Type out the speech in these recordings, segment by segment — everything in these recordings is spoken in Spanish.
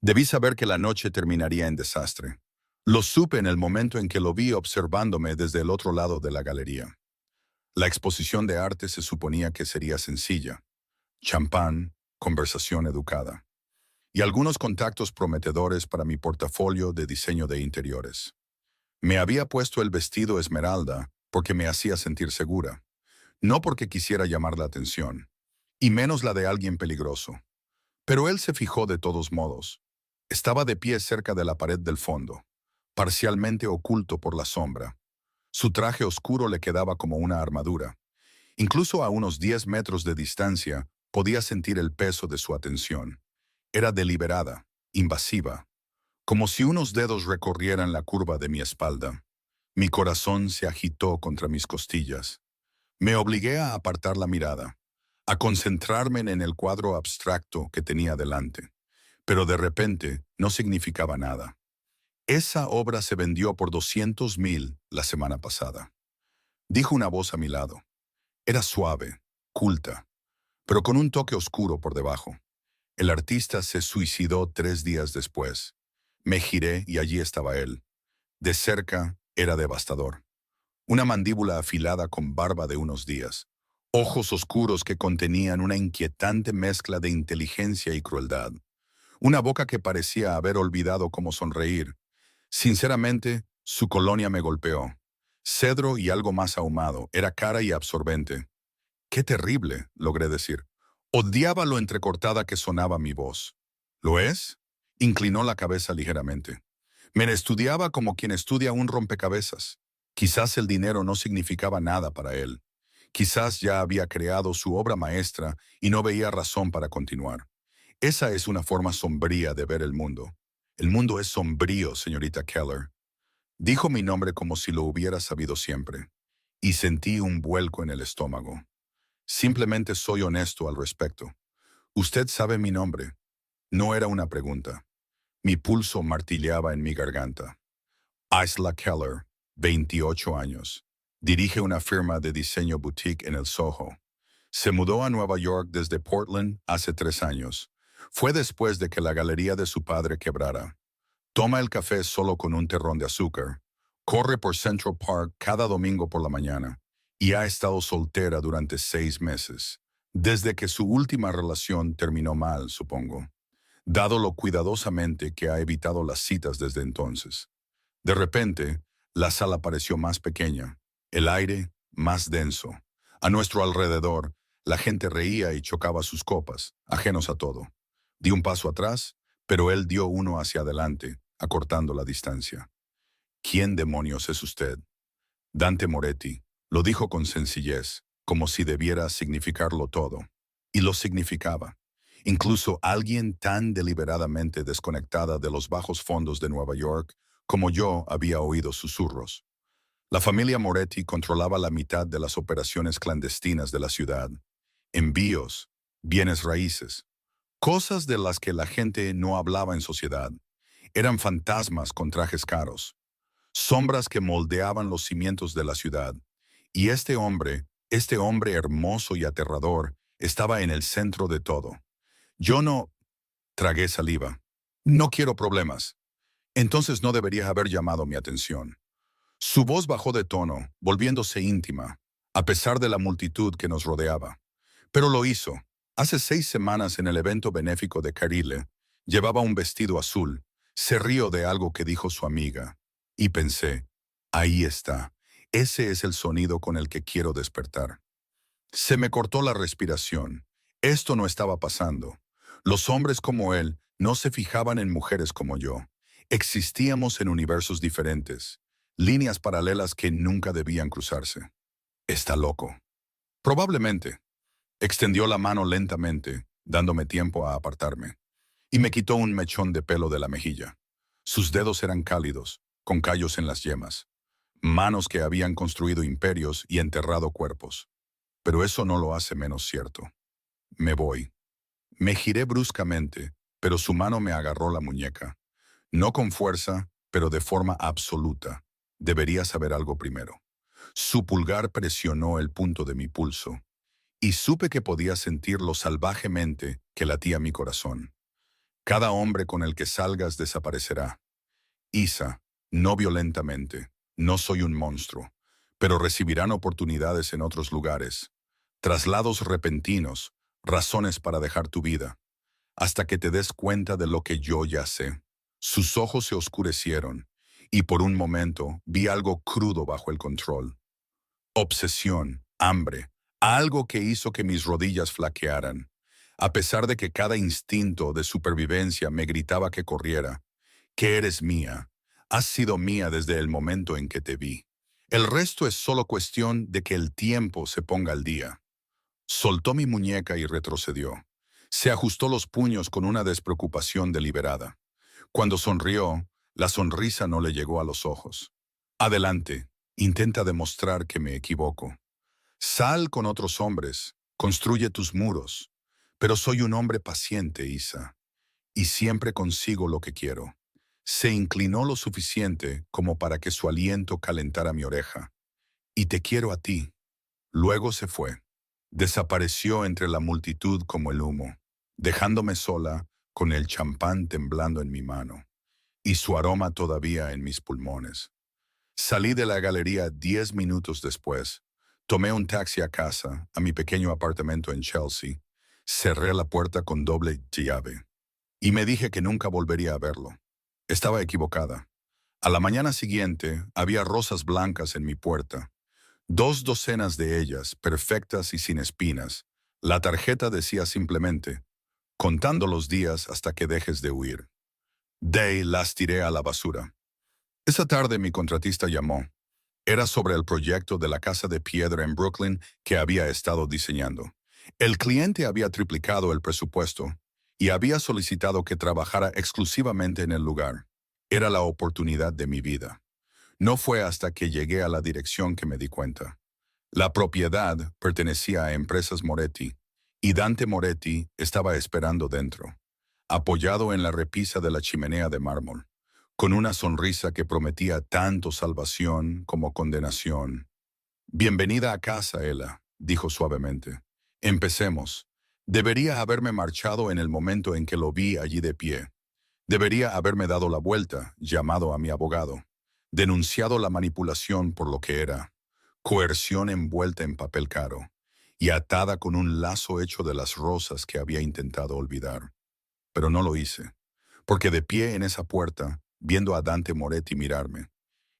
Debí saber que la noche terminaría en desastre. Lo supe en el momento en que lo vi observándome desde el otro lado de la galería. La exposición de arte se suponía que sería sencilla. Champán, conversación educada. Y algunos contactos prometedores para mi portafolio de diseño de interiores. Me había puesto el vestido esmeralda porque me hacía sentir segura, no porque quisiera llamar la atención, y menos la de alguien peligroso. Pero él se fijó de todos modos. Estaba de pie cerca de la pared del fondo, parcialmente oculto por la sombra. Su traje oscuro le quedaba como una armadura. Incluso a unos 10 metros de distancia podía sentir el peso de su atención. Era deliberada, invasiva, como si unos dedos recorrieran la curva de mi espalda. Mi corazón se agitó contra mis costillas. Me obligué a apartar la mirada, a concentrarme en el cuadro abstracto que tenía delante. Pero de repente no significaba nada. Esa obra se vendió por 200.000 la semana pasada. Dijo una voz a mi lado. Era suave, culta, pero con un toque oscuro por debajo. El artista se suicidó 3 días después. Me giré y allí estaba él. De cerca era devastador. Una mandíbula afilada con barba de unos días. Ojos oscuros que contenían una inquietante mezcla de inteligencia y crueldad. Una boca que parecía haber olvidado cómo sonreír. Sinceramente, su colonia me golpeó. Cedro y algo más ahumado, era cara y absorbente. «Qué terrible», logré decir. Odiaba lo entrecortada que sonaba mi voz. «¿Lo es?», inclinó la cabeza ligeramente. Me estudiaba como quien estudia un rompecabezas. Quizás el dinero no significaba nada para él. Quizás ya había creado su obra maestra y no veía razón para continuar. Esa es una forma sombría de ver el mundo. El mundo es sombrío, señorita Keller. Dijo mi nombre como si lo hubiera sabido siempre, y sentí un vuelco en el estómago. Simplemente soy honesto al respecto. Usted sabe mi nombre. No era una pregunta. Mi pulso martilleaba en mi garganta. Isla Keller, 28 años. Dirige una firma de diseño boutique en el Soho. Se mudó a Nueva York desde Portland hace 3 años. Fue después de que la galería de su padre quebrara. Toma el café solo con un terrón de azúcar. Corre por Central Park cada domingo por la mañana. Y ha estado soltera durante 6 meses. Desde que su última relación terminó mal, supongo. Dado lo cuidadosamente que ha evitado las citas desde entonces. De repente, la sala pareció más pequeña, el aire más denso. A nuestro alrededor, la gente reía y chocaba sus copas, ajenos a todo. Di un paso atrás, pero él dio uno hacia adelante, acortando la distancia. ¿Quién demonios es usted? Dante Moretti, lo dijo con sencillez, como si debiera significarlo todo. Y lo significaba. Incluso alguien tan deliberadamente desconectada de los bajos fondos de Nueva York como yo había oído susurros. La familia Moretti controlaba la mitad de las operaciones clandestinas de la ciudad. Envíos, bienes raíces, cosas de las que la gente no hablaba en sociedad. Eran fantasmas con trajes caros, sombras que moldeaban los cimientos de la ciudad. Y este hombre hermoso y aterrador, estaba en el centro de todo. Yo no... Tragué saliva. No quiero problemas. Entonces no debería haber llamado mi atención. Su voz bajó de tono, volviéndose íntima, a pesar de la multitud que nos rodeaba. Pero lo hizo. Hace 6 semanas en el evento benéfico de Carile, llevaba un vestido azul. Se rió de algo que dijo su amiga. Y pensé, ahí está. Ese es el sonido con el que quiero despertar. Se me cortó la respiración. Esto no estaba pasando. Los hombres como él no se fijaban en mujeres como yo. Existíamos en universos diferentes, líneas paralelas que nunca debían cruzarse. Está loco. Probablemente. Extendió la mano lentamente, dándome tiempo a apartarme, y me quitó un mechón de pelo de la mejilla. Sus dedos eran cálidos, con callos en las yemas. Manos que habían construido imperios y enterrado cuerpos. Pero eso no lo hace menos cierto. Me voy. Me giré bruscamente, pero su mano me agarró la muñeca. No con fuerza, pero de forma absoluta. Debería saber algo primero. Su pulgar presionó el punto de mi pulso, y supe que podía sentirlo salvajemente que latía mi corazón. Cada hombre con el que salgas desaparecerá. Isa, no violentamente, no soy un monstruo, pero recibirán oportunidades en otros lugares, traslados repentinos, razones para dejar tu vida, hasta que te des cuenta de lo que yo ya sé. Sus ojos se oscurecieron, y por un momento vi algo crudo bajo el control. Obsesión, hambre, algo que hizo que mis rodillas flaquearan. A pesar de que cada instinto de supervivencia me gritaba que corriera, que eres mía, has sido mía desde el momento en que te vi. El resto es solo cuestión de que el tiempo se ponga al día. Soltó mi muñeca y retrocedió. Se ajustó los puños con una despreocupación deliberada. Cuando sonrió, la sonrisa no le llegó a los ojos. Adelante, intenta demostrar que me equivoco. Sal con otros hombres, construye tus muros. Pero soy un hombre paciente, Isa, y siempre consigo lo que quiero. Se inclinó lo suficiente como para que su aliento calentara mi oreja. Y te quiero a ti. Luego se fue. Desapareció entre la multitud como el humo, dejándome sola con el champán temblando en mi mano y su aroma todavía en mis pulmones. Salí de la galería 10 minutos después. Tomé un taxi a casa, a mi pequeño apartamento en Chelsea. Cerré la puerta con doble llave y me dije que nunca volvería a verlo. Estaba equivocada. A la mañana siguiente había rosas blancas en mi puerta. 2 docenas de ellas, perfectas y sin espinas. La tarjeta decía simplemente, contando los días hasta que dejes de huir. Las tiré a la basura. Esa tarde mi contratista llamó. Era sobre el proyecto de la casa de piedra en Brooklyn que había estado diseñando. El cliente había triplicado el presupuesto y había solicitado que trabajara exclusivamente en el lugar. Era la oportunidad de mi vida. No fue hasta que llegué a la dirección que me di cuenta. La propiedad pertenecía a Empresas Moretti, y Dante Moretti estaba esperando dentro, apoyado en la repisa de la chimenea de mármol, con una sonrisa que prometía tanto salvación como condenación. «Bienvenida a casa, Ella», dijo suavemente. «Empecemos. Debería haberme marchado en el momento en que lo vi allí de pie. Debería haberme dado la vuelta, llamado a mi abogado, denunciado la manipulación por lo que era, coerción envuelta en papel caro y atada con un lazo hecho de las rosas que había intentado olvidar. Pero no lo hice, porque de pie en esa puerta, viendo a Dante Moretti mirarme,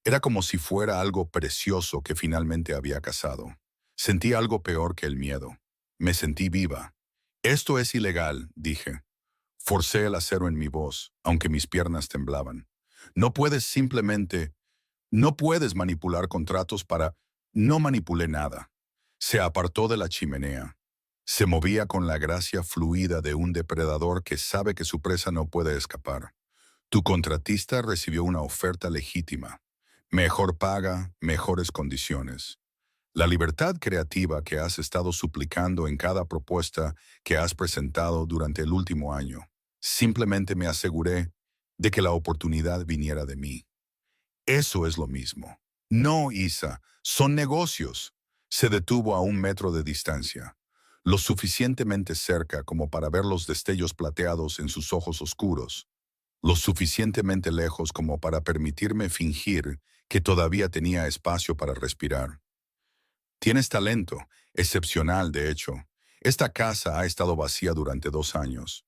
era como si fuera algo precioso que finalmente había cazado. Sentí algo peor que el miedo. Me sentí viva. «Esto es ilegal», dije. Forcé el acero en mi voz, aunque mis piernas temblaban. «No puedes simplemente... No puedes manipular contratos para...». No manipulé nada. Se apartó de la chimenea. Se movía con la gracia fluida de un depredador que sabe que su presa no puede escapar. «Tu contratista recibió una oferta legítima. Mejor paga, mejores condiciones. La libertad creativa que has estado suplicando en cada propuesta que has presentado durante el último año. Simplemente me aseguré de que la oportunidad viniera de mí». Eso es lo mismo. «No, Isa, son negocios». Se detuvo a 1 metro de distancia, lo suficientemente cerca como para ver los destellos plateados en sus ojos oscuros, lo suficientemente lejos como para permitirme fingir que todavía tenía espacio para respirar. «Tienes talento, excepcional de hecho. Esta casa ha estado vacía durante 2 años,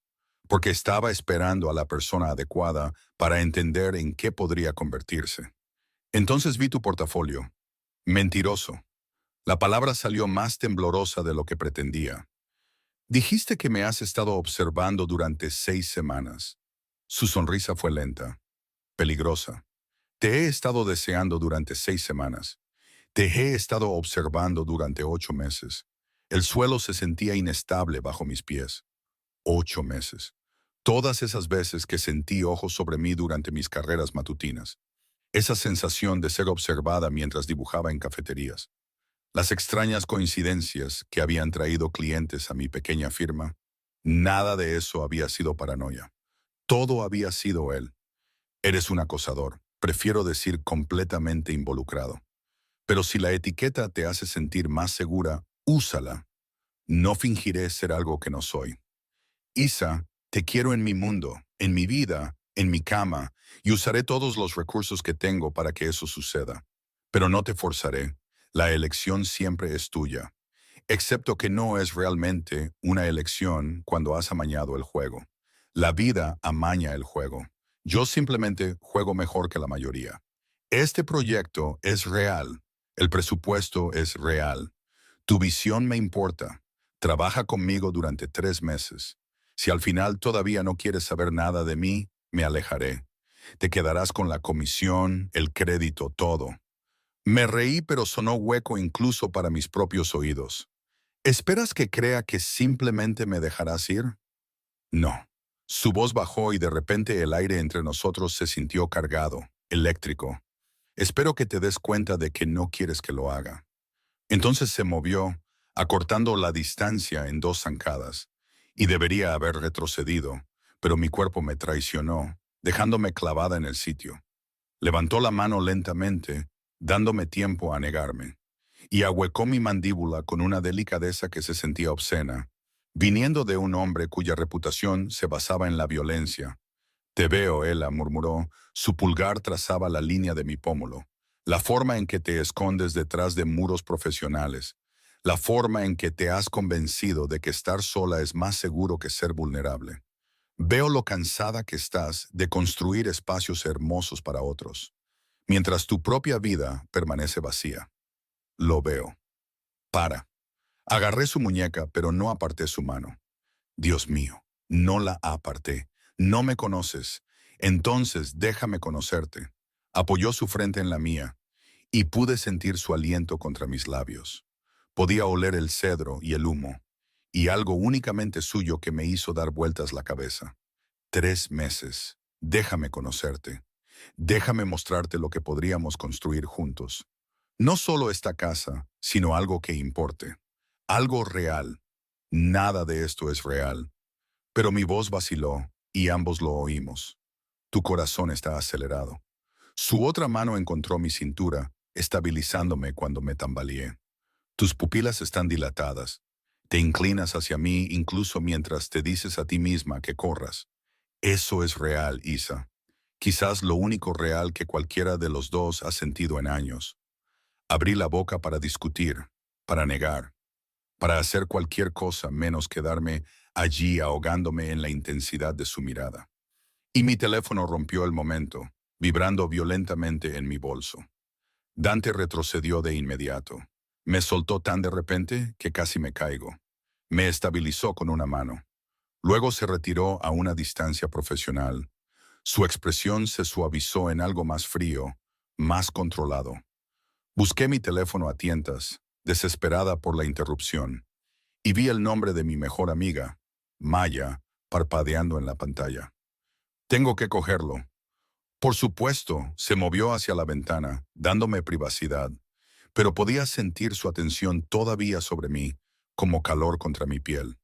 porque estaba esperando a la persona adecuada para entender en qué podría convertirse. Entonces vi tu portafolio. Mentiroso». La palabra salió más temblorosa de lo que pretendía. «Dijiste que me has estado observando durante 6 semanas». Su sonrisa fue lenta, peligrosa. «Te he estado deseando durante 6 semanas. Te he estado observando durante 8 meses. El suelo se sentía inestable bajo mis pies. 8 meses. Todas esas veces que sentí ojos sobre mí durante mis carreras matutinas. Esa sensación de ser observada mientras dibujaba en cafeterías. Las extrañas coincidencias que habían traído clientes a mi pequeña firma. Nada de eso había sido paranoia. Todo había sido él. Eres un acosador. Prefiero decir completamente involucrado. Pero si la etiqueta te hace sentir más segura, úsala. No fingiré ser algo que no soy. Isa, Te quiero en mi mundo, en mi vida, en mi cama, y usaré todos los recursos que tengo para que eso suceda. Pero no te forzaré. La elección siempre es tuya, excepto que no es realmente una elección cuando has amañado el juego. La vida amaña el juego. Yo simplemente juego mejor que la mayoría. Este proyecto es real. El presupuesto es real. Tu visión me importa. Trabaja conmigo durante 3 meses. Si al final todavía no quieres saber nada de mí, me alejaré. Te quedarás con la comisión, el crédito, todo. Me reí, pero sonó hueco incluso para mis propios oídos. ¿Esperas que crea que simplemente me dejarás ir? No. Su voz bajó y de repente el aire entre nosotros se sintió cargado, eléctrico. Espero que te des cuenta de que no quieres que lo haga. Entonces se movió, acortando la distancia en 2 zancadas, y debería haber retrocedido, pero mi cuerpo me traicionó, dejándome clavada en el sitio. Levantó la mano lentamente, dándome tiempo a negarme, y ahuecó mi mandíbula con una delicadeza que se sentía obscena, viniendo de un hombre cuya reputación se basaba en la violencia. Te veo, Ella murmuró, su pulgar trazaba la línea de mi pómulo. La forma en que te escondes detrás de muros profesionales. La forma en que te has convencido de que estar sola es más seguro que ser vulnerable. Veo lo cansada que estás de construir espacios hermosos para otros, mientras tu propia vida permanece vacía. Lo veo. Para. Agarré su muñeca, pero no aparté su mano. Dios mío, no la aparté. No me conoces. Entonces déjame conocerte. Apoyó su frente en la mía, y pude sentir su aliento contra mis labios. Podía oler el cedro y el humo, y algo únicamente suyo que me hizo dar vueltas la cabeza. 3 meses. Déjame conocerte. Déjame mostrarte lo que podríamos construir juntos. No solo esta casa, sino algo que importe. Algo real. Nada de esto es real. Pero mi voz vaciló, y ambos lo oímos. Tu corazón está acelerado. Su otra mano encontró mi cintura, estabilizándome cuando me tambaleé. Tus pupilas están dilatadas. Te inclinas hacia mí incluso mientras te dices a ti misma que corras. Eso es real, Isa. Quizás lo único real que cualquiera de los dos ha sentido en años. Abrí la boca para discutir, para negar, para hacer cualquier cosa menos quedarme allí ahogándome en la intensidad de su mirada. Y mi teléfono rompió el momento, vibrando violentamente en mi bolso. Dante retrocedió de inmediato. Me soltó tan de repente que casi me caigo. Me estabilizó con una mano. Luego se retiró a una distancia profesional. Su expresión se suavizó en algo más frío, más controlado. Busqué mi teléfono a tientas, desesperada por la interrupción, y vi el nombre de mi mejor amiga, Maya, parpadeando en la pantalla. Tengo que cogerlo. Por supuesto, se movió hacia la ventana, dándome privacidad, pero podía sentir su atención todavía sobre mí, como calor contra mi piel.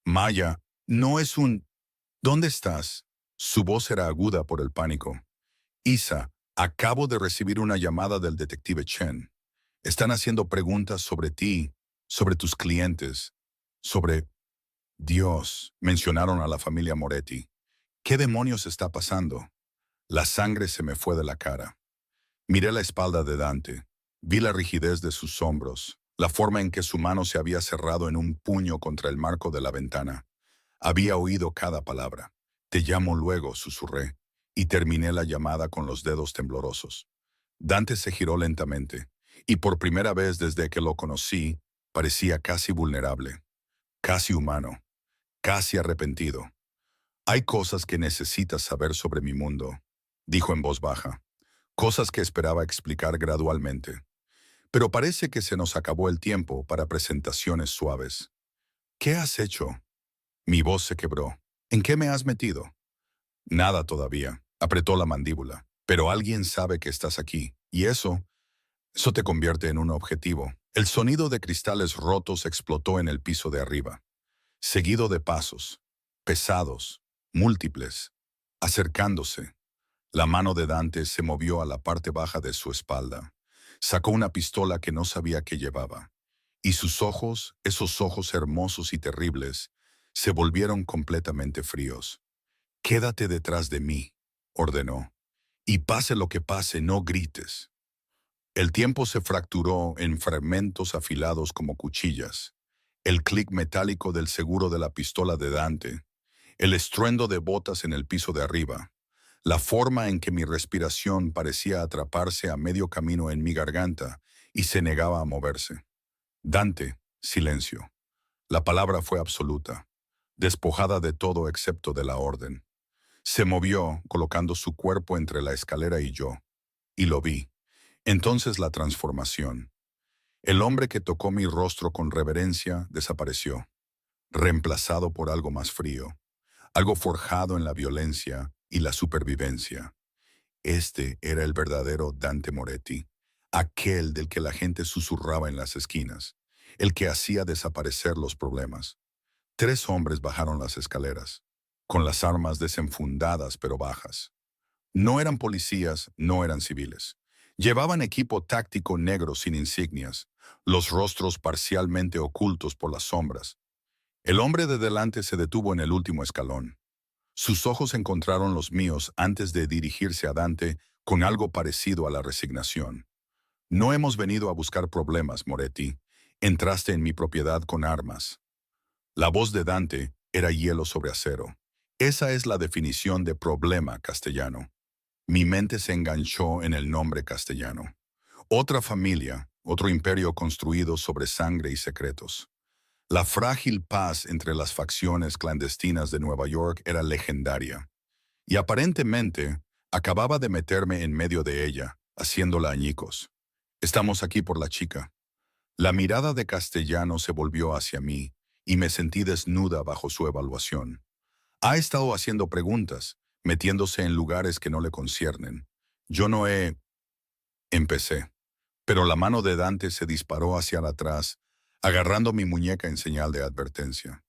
Maya, no es un... ¿Dónde estás? Su voz era aguda por el pánico. Isa, acabo de recibir una llamada del detective Chen. Están haciendo preguntas sobre ti, sobre tus clientes, sobre... Dios, mencionaron a la familia Moretti. ¿Qué demonios está pasando? La sangre se me fue de la cara. Miré la espalda de Dante. Vi la rigidez de sus hombros, la forma en que su mano se había cerrado en un puño contra el marco de la ventana. Había oído cada palabra. Te llamo luego, susurré, y terminé la llamada con los dedos temblorosos. Dante se giró lentamente, y por primera vez desde que lo conocí, parecía casi vulnerable, casi humano, casi arrepentido. Hay cosas que necesitas saber sobre mi mundo, dijo en voz baja, cosas que esperaba explicar gradualmente. Pero parece que se nos acabó el tiempo para presentaciones suaves. ¿Qué has hecho? Mi voz se quebró. ¿En qué me has metido? Nada todavía. Apretó la mandíbula. Pero alguien sabe que estás aquí. Y eso te convierte en un objetivo. El sonido de cristales rotos explotó en el piso de arriba, seguido de pasos, pesados, múltiples, acercándose. La mano de Dante se movió a la parte baja de su espalda. Sacó una pistola que no sabía que llevaba. Y sus ojos, esos ojos hermosos y terribles, se volvieron completamente fríos. «Quédate detrás de mí», ordenó. «Y pase lo que pase, no grites». El tiempo se fracturó en fragmentos afilados como cuchillas. El clic metálico del seguro de la pistola de Dante, el estruendo de botas en el piso de arriba, la forma en que mi respiración parecía atraparse a medio camino en mi garganta y se negaba a moverse. Dante, silencio. La palabra fue absoluta, despojada de todo excepto de la orden. Se movió, colocando su cuerpo entre la escalera y yo, y lo vi. Entonces la transformación. El hombre que tocó mi rostro con reverencia desapareció, reemplazado por algo más frío, algo forjado en la violencia y la supervivencia. Este era el verdadero Dante Moretti, aquel del que la gente susurraba en las esquinas, el que hacía desaparecer los problemas. 3 hombres bajaron las escaleras, con las armas desenfundadas pero bajas. No eran policías, no eran civiles. Llevaban equipo táctico negro sin insignias, los rostros parcialmente ocultos por las sombras. El hombre de delante se detuvo en el último escalón. Sus ojos encontraron los míos antes de dirigirse a Dante con algo parecido a la resignación. «No hemos venido a buscar problemas, Moretti. Entraste en mi propiedad con armas». La voz de Dante era hielo sobre acero. Esa es la definición de problema castellano. Mi mente se enganchó en el nombre castellano. Otra familia, otro imperio construido sobre sangre y secretos. La frágil paz entre las facciones clandestinas de Nueva York era legendaria. Y aparentemente, acababa de meterme en medio de ella, haciéndola añicos. «Estamos aquí por la chica». La mirada de Castellano se volvió hacia mí, y me sentí desnuda bajo su evaluación. Ha estado haciendo preguntas, metiéndose en lugares que no le conciernen. Yo no he... Empecé, pero la mano de Dante se disparó hacia atrás, agarrando mi muñeca en señal de advertencia.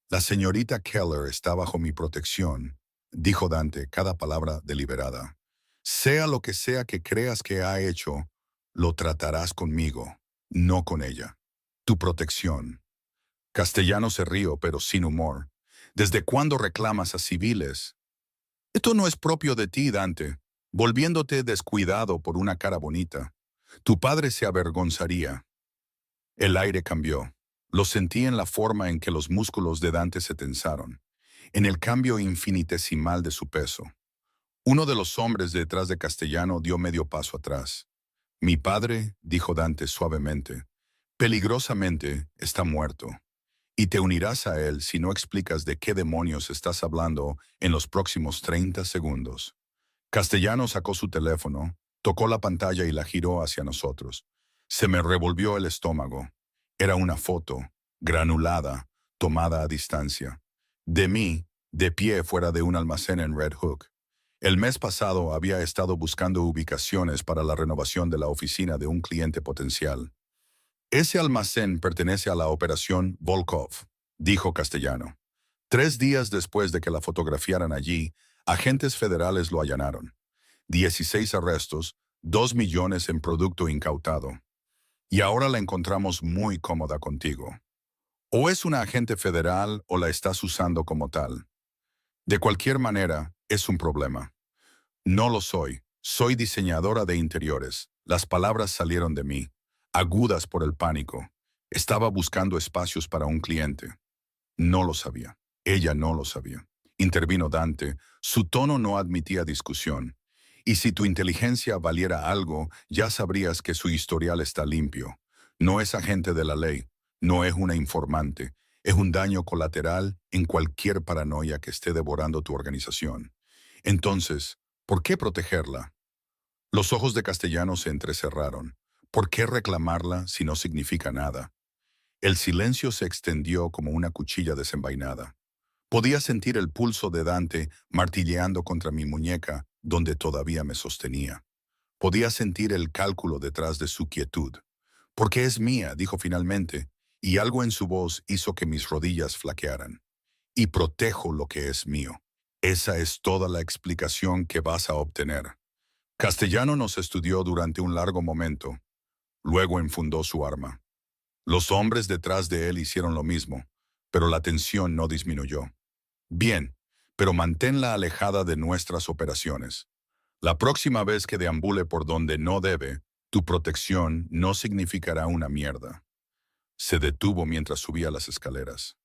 «La señorita Keller está bajo mi protección», dijo Dante, cada palabra deliberada. «Sea lo que sea que creas que ha hecho, lo tratarás conmigo, no con ella. Tu protección». Castellano se rió, pero sin humor. «¿Desde cuándo reclamas a civiles?» «Esto no es propio de ti, Dante, volviéndote descuidado por una cara bonita. Tu padre se avergonzaría». El aire cambió. Lo sentí en la forma en que los músculos de Dante se tensaron, en el cambio infinitesimal de su peso. Uno de los hombres detrás de Castellano dio medio paso atrás. «Mi padre», dijo Dante suavemente, «peligrosamente está muerto. Y te unirás a él si no explicas de qué demonios estás hablando en los próximos 30 segundos». Castellano sacó su teléfono, tocó la pantalla y la giró hacia nosotros. Se me revolvió el estómago. Era una foto, granulada, tomada a distancia. De mí, de pie fuera de un almacén en Red Hook. El mes pasado había estado buscando ubicaciones para la renovación de la oficina de un cliente potencial. «Ese almacén pertenece a la operación Volkov», dijo Castellano. 3 días después de que la fotografiaran allí, agentes federales lo allanaron. 16 arrestos, 2 millones en producto incautado. Y ahora la encontramos muy cómoda contigo. O es una agente federal o la estás usando como tal. De cualquier manera, es un problema. «No lo soy. Soy diseñadora de interiores». Las palabras salieron de mí, agudas por el pánico. Estaba buscando espacios para un cliente. No lo sabía. Ella no lo sabía. Intervino Dante. Su tono no admitía discusión. «Y si tu inteligencia valiera algo, ya sabrías que su historial está limpio. No es agente de la ley. No es una informante. Es un daño colateral en cualquier paranoia que esté devorando tu organización. Entonces, ¿por qué protegerla?» Los ojos de Castellano se entrecerraron. ¿Por qué reclamarla si no significa nada? El silencio se extendió como una cuchilla desenvainada. Podía sentir el pulso de Dante martilleando contra mi muñeca, donde todavía me sostenía. Podía sentir el cálculo detrás de su quietud. «Porque es mía», dijo finalmente, y algo en su voz hizo que mis rodillas flaquearan. «Y protejo lo que es mío. Esa es toda la explicación que vas a obtener». Castellano nos estudió durante un largo momento. Luego enfundó su arma. Los hombres detrás de él hicieron lo mismo, pero la tensión no disminuyó. Bien, pero manténla alejada de nuestras operaciones. La próxima vez que deambule por donde no debe, tu protección no significará una mierda. Se detuvo mientras subía las escaleras.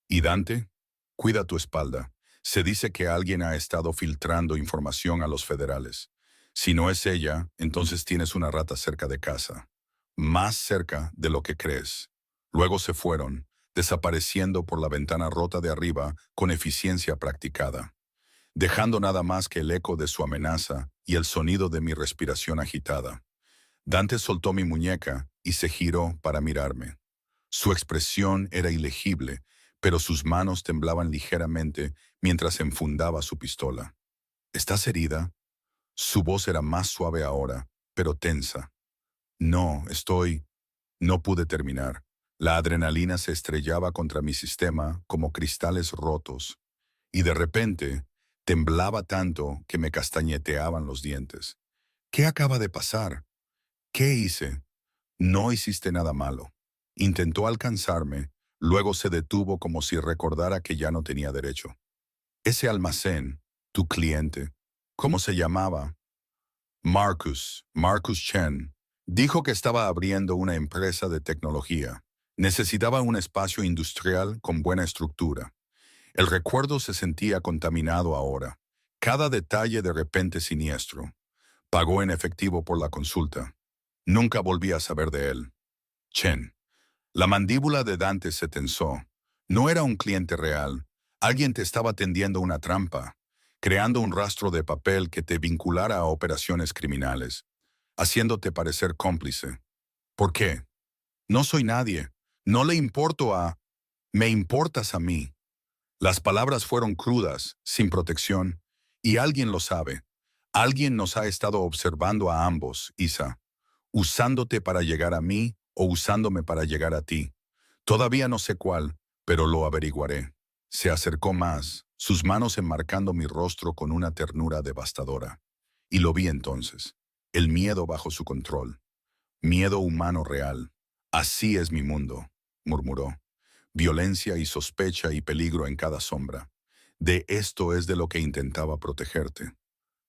¿Y Dante? Cuida tu espalda. Se dice que alguien ha estado filtrando información a los federales. Si no es ella, entonces tienes una rata cerca de casa. Más cerca de lo que crees. Luego se fueron, desapareciendo por la ventana rota de arriba con eficiencia practicada, dejando nada más que el eco de su amenaza y el sonido de mi respiración agitada. Dante soltó mi muñeca y se giró para mirarme. Su expresión era ilegible, pero sus manos temblaban ligeramente mientras enfundaba su pistola. ¿Estás herida? Su voz era más suave ahora, pero tensa. No, estoy... No pude terminar. La adrenalina se estrellaba contra mi sistema como cristales rotos, y de repente temblaba tanto que me castañeteaban los dientes. ¿Qué acaba de pasar? ¿Qué hice? No hiciste nada malo. Intentó alcanzarme, luego se detuvo como si recordara que ya no tenía derecho. Ese almacén, tu cliente, ¿cómo se llamaba? Marcus Chen, dijo que estaba abriendo una empresa de tecnología. Necesitaba un espacio industrial con buena estructura. El recuerdo se sentía contaminado ahora. Cada detalle de repente siniestro. Pagó en efectivo por la consulta. Nunca volví a saber de él. Chen. La mandíbula de Dante se tensó. No era un cliente real. Alguien te estaba tendiendo una trampa, creando un rastro de papel que te vinculara a operaciones criminales, haciéndote parecer cómplice. ¿Por qué? No soy nadie. No le importo a... Me importas a mí. Las palabras fueron crudas, sin protección, y alguien lo sabe. Alguien nos ha estado observando a ambos, Isa, usándote para llegar a mí o usándome para llegar a ti. Todavía no sé cuál, pero lo averiguaré. Se acercó más, sus manos enmarcando mi rostro con una ternura devastadora. Y lo vi entonces. El miedo bajo su control. Miedo humano real. Así es mi mundo, murmuró. Violencia y sospecha y peligro en cada sombra. De esto es de lo que intentaba protegerte.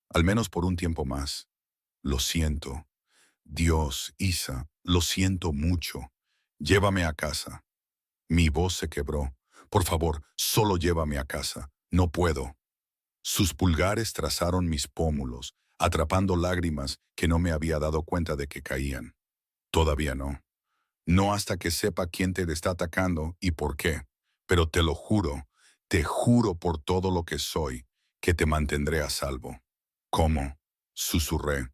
Al menos por un tiempo más. Lo siento. Dios, Isa, lo siento mucho. Llévame a casa. Mi voz se quebró. Por favor, solo llévame a casa. No puedo. Sus pulgares trazaron mis pómulos, atrapando lágrimas que no me había dado cuenta de que caían. Todavía no. No hasta que sepa quién te está atacando y por qué. Pero te juro por todo lo que soy, que te mantendré a salvo. ¿Cómo? Susurré.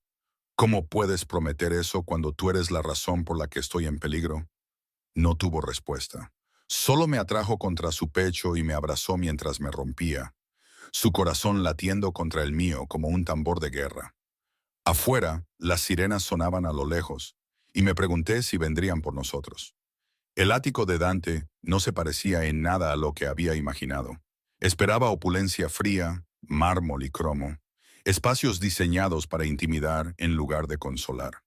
¿Cómo puedes prometer eso cuando tú eres la razón por la que estoy en peligro? No tuvo respuesta. Solo me atrajo contra su pecho y me abrazó mientras me rompía, su corazón latiendo contra el mío como un tambor de guerra. Afuera, las sirenas sonaban a lo lejos, y me pregunté si vendrían por nosotros. El ático de Dante no se parecía en nada a lo que había imaginado. Esperaba opulencia fría, mármol y cromo, espacios diseñados para intimidar en lugar de consolar.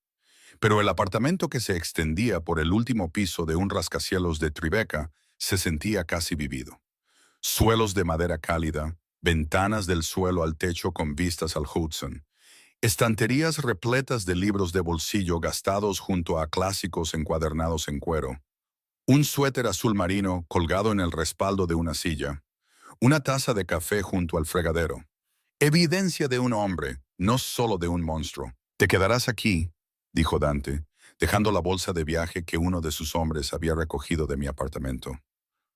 Pero el apartamento que se extendía por el último piso de un rascacielos de Tribeca se sentía casi vivido. Suelos de madera cálida, ventanas del suelo al techo con vistas al Hudson, estanterías repletas de libros de bolsillo gastados junto a clásicos encuadernados en cuero, un suéter azul marino colgado en el respaldo de una silla, una taza de café junto al fregadero. Evidencia de un hombre, no solo de un monstruo. Te quedarás aquí, dijo Dante, dejando la bolsa de viaje que uno de sus hombres había recogido de mi apartamento.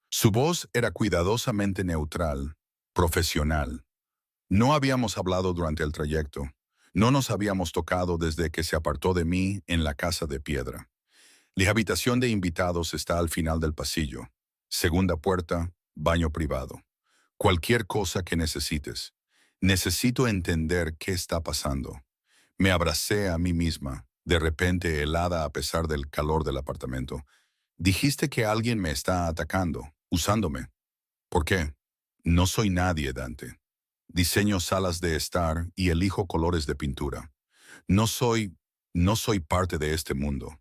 Su voz era cuidadosamente neutral, profesional. No habíamos hablado durante el trayecto. No nos habíamos tocado desde que se apartó de mí en la casa de piedra. La habitación de invitados está al final del pasillo. Segunda puerta, baño privado. Cualquier cosa que necesites. Necesito entender qué está pasando. Me abracé a mí misma, de repente helada a pesar del calor del apartamento. Dijiste que alguien me está atacando, usándome. ¿Por qué? No soy nadie, Dante. Diseño salas de estar y elijo colores de pintura. No soy, no soy parte de este mundo.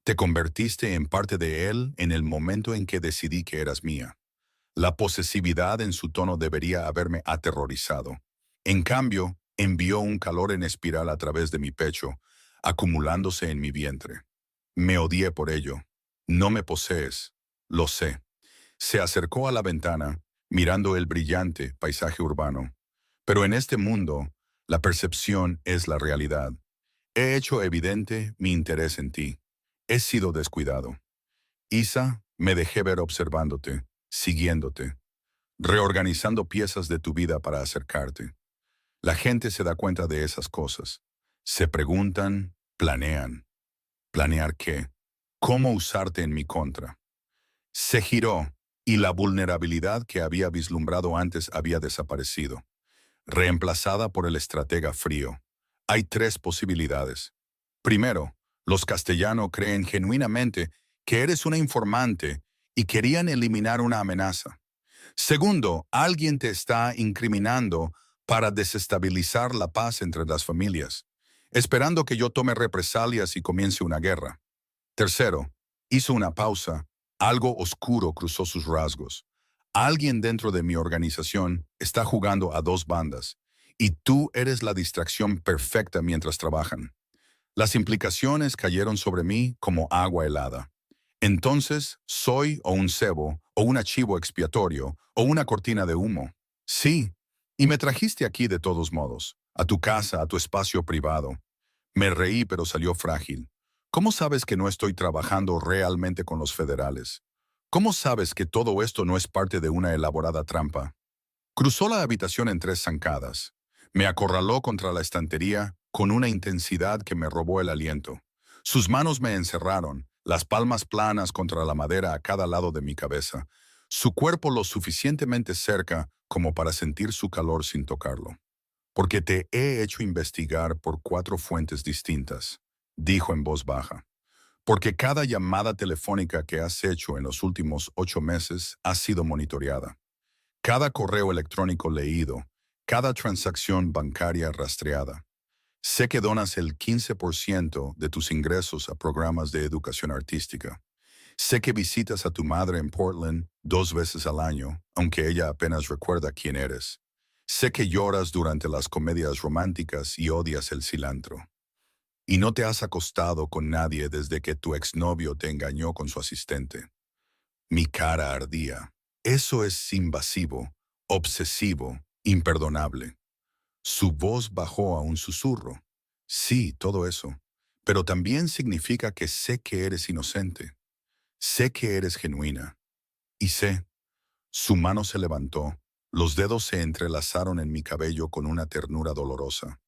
Te convertiste en parte de él en el momento en que decidí que eras mía. La posesividad en su tono debería haberme aterrorizado. En cambio, envió un calor en espiral a través de mi pecho, acumulándose en mi vientre. Me odié por ello. No me posees. Lo sé. Se acercó a la ventana, mirando el brillante paisaje urbano. Pero en este mundo, la percepción es la realidad. He hecho evidente mi interés en ti. He sido descuidado. Isa, me dejé ver observándote, siguiéndote, reorganizando piezas de tu vida para acercarte. La gente se da cuenta de esas cosas. Se preguntan, planean. ¿Planear qué? ¿Cómo usarte en mi contra? Se giró, y la vulnerabilidad que había vislumbrado antes había desaparecido, reemplazada por el estratega frío. Hay tres posibilidades. Primero, los castellanos creen genuinamente que eres una informante y querían eliminar una amenaza. Segundo, alguien te está incriminando para desestabilizar la paz entre las familias, esperando que yo tome represalias y comience una guerra. Tercero, hizo una pausa. Algo oscuro cruzó sus rasgos. Alguien dentro de mi organización está jugando a dos bandas, y tú eres la distracción perfecta mientras trabajan. Las implicaciones cayeron sobre mí como agua helada. Entonces, ¿soy o un cebo, o un archivo expiatorio, o una cortina de humo? Sí, y me trajiste aquí de todos modos, a tu casa, a tu espacio privado. Me reí, pero salió frágil. ¿Cómo sabes que no estoy trabajando realmente con los federales? ¿Cómo sabes que todo esto no es parte de una elaborada trampa? Cruzó la habitación en tres zancadas. Me acorraló contra la estantería con una intensidad que me robó el aliento. Sus manos me encerraron, las palmas planas contra la madera a cada lado de mi cabeza, su cuerpo lo suficientemente cerca como para sentir su calor sin tocarlo. Porque te he hecho investigar por cuatro fuentes distintas, dijo en voz baja. Porque cada llamada telefónica que has hecho en los últimos 8 meses ha sido monitoreada. Cada correo electrónico leído, cada transacción bancaria rastreada. Sé que donas el 15% de tus ingresos a programas de educación artística. Sé que visitas a tu madre en Portland 2 veces al año, aunque ella apenas recuerda quién eres. Sé que lloras durante las comedias románticas y odias el cilantro. Y no te has acostado con nadie desde que tu exnovio te engañó con su asistente. Mi cara ardía. Eso es invasivo, obsesivo, imperdonable. Su voz bajó a un susurro. Sí, todo eso. Pero también significa que sé que eres inocente. Sé que eres genuina. Y sé. Su mano se levantó. Los dedos se entrelazaron en mi cabello con una ternura dolorosa.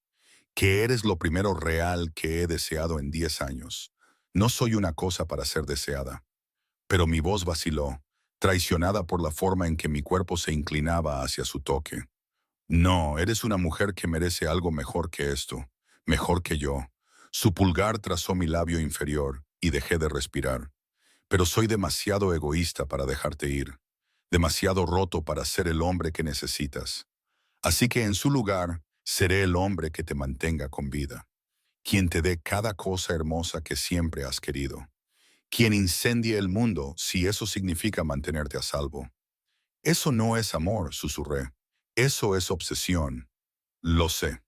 Que eres lo primero real que he deseado en 10 años. No soy una cosa para ser deseada. Pero mi voz vaciló, traicionada por la forma en que mi cuerpo se inclinaba hacia su toque. No, eres una mujer que merece algo mejor que esto, mejor que yo. Su pulgar trazó mi labio inferior y dejé de respirar. Pero soy demasiado egoísta para dejarte ir, demasiado roto para ser el hombre que necesitas. Así que en su lugar, seré el hombre que te mantenga con vida, quien te dé cada cosa hermosa que siempre has querido, quien incendie el mundo si eso significa mantenerte a salvo. Eso no es amor, susurré. Eso es obsesión. Lo sé.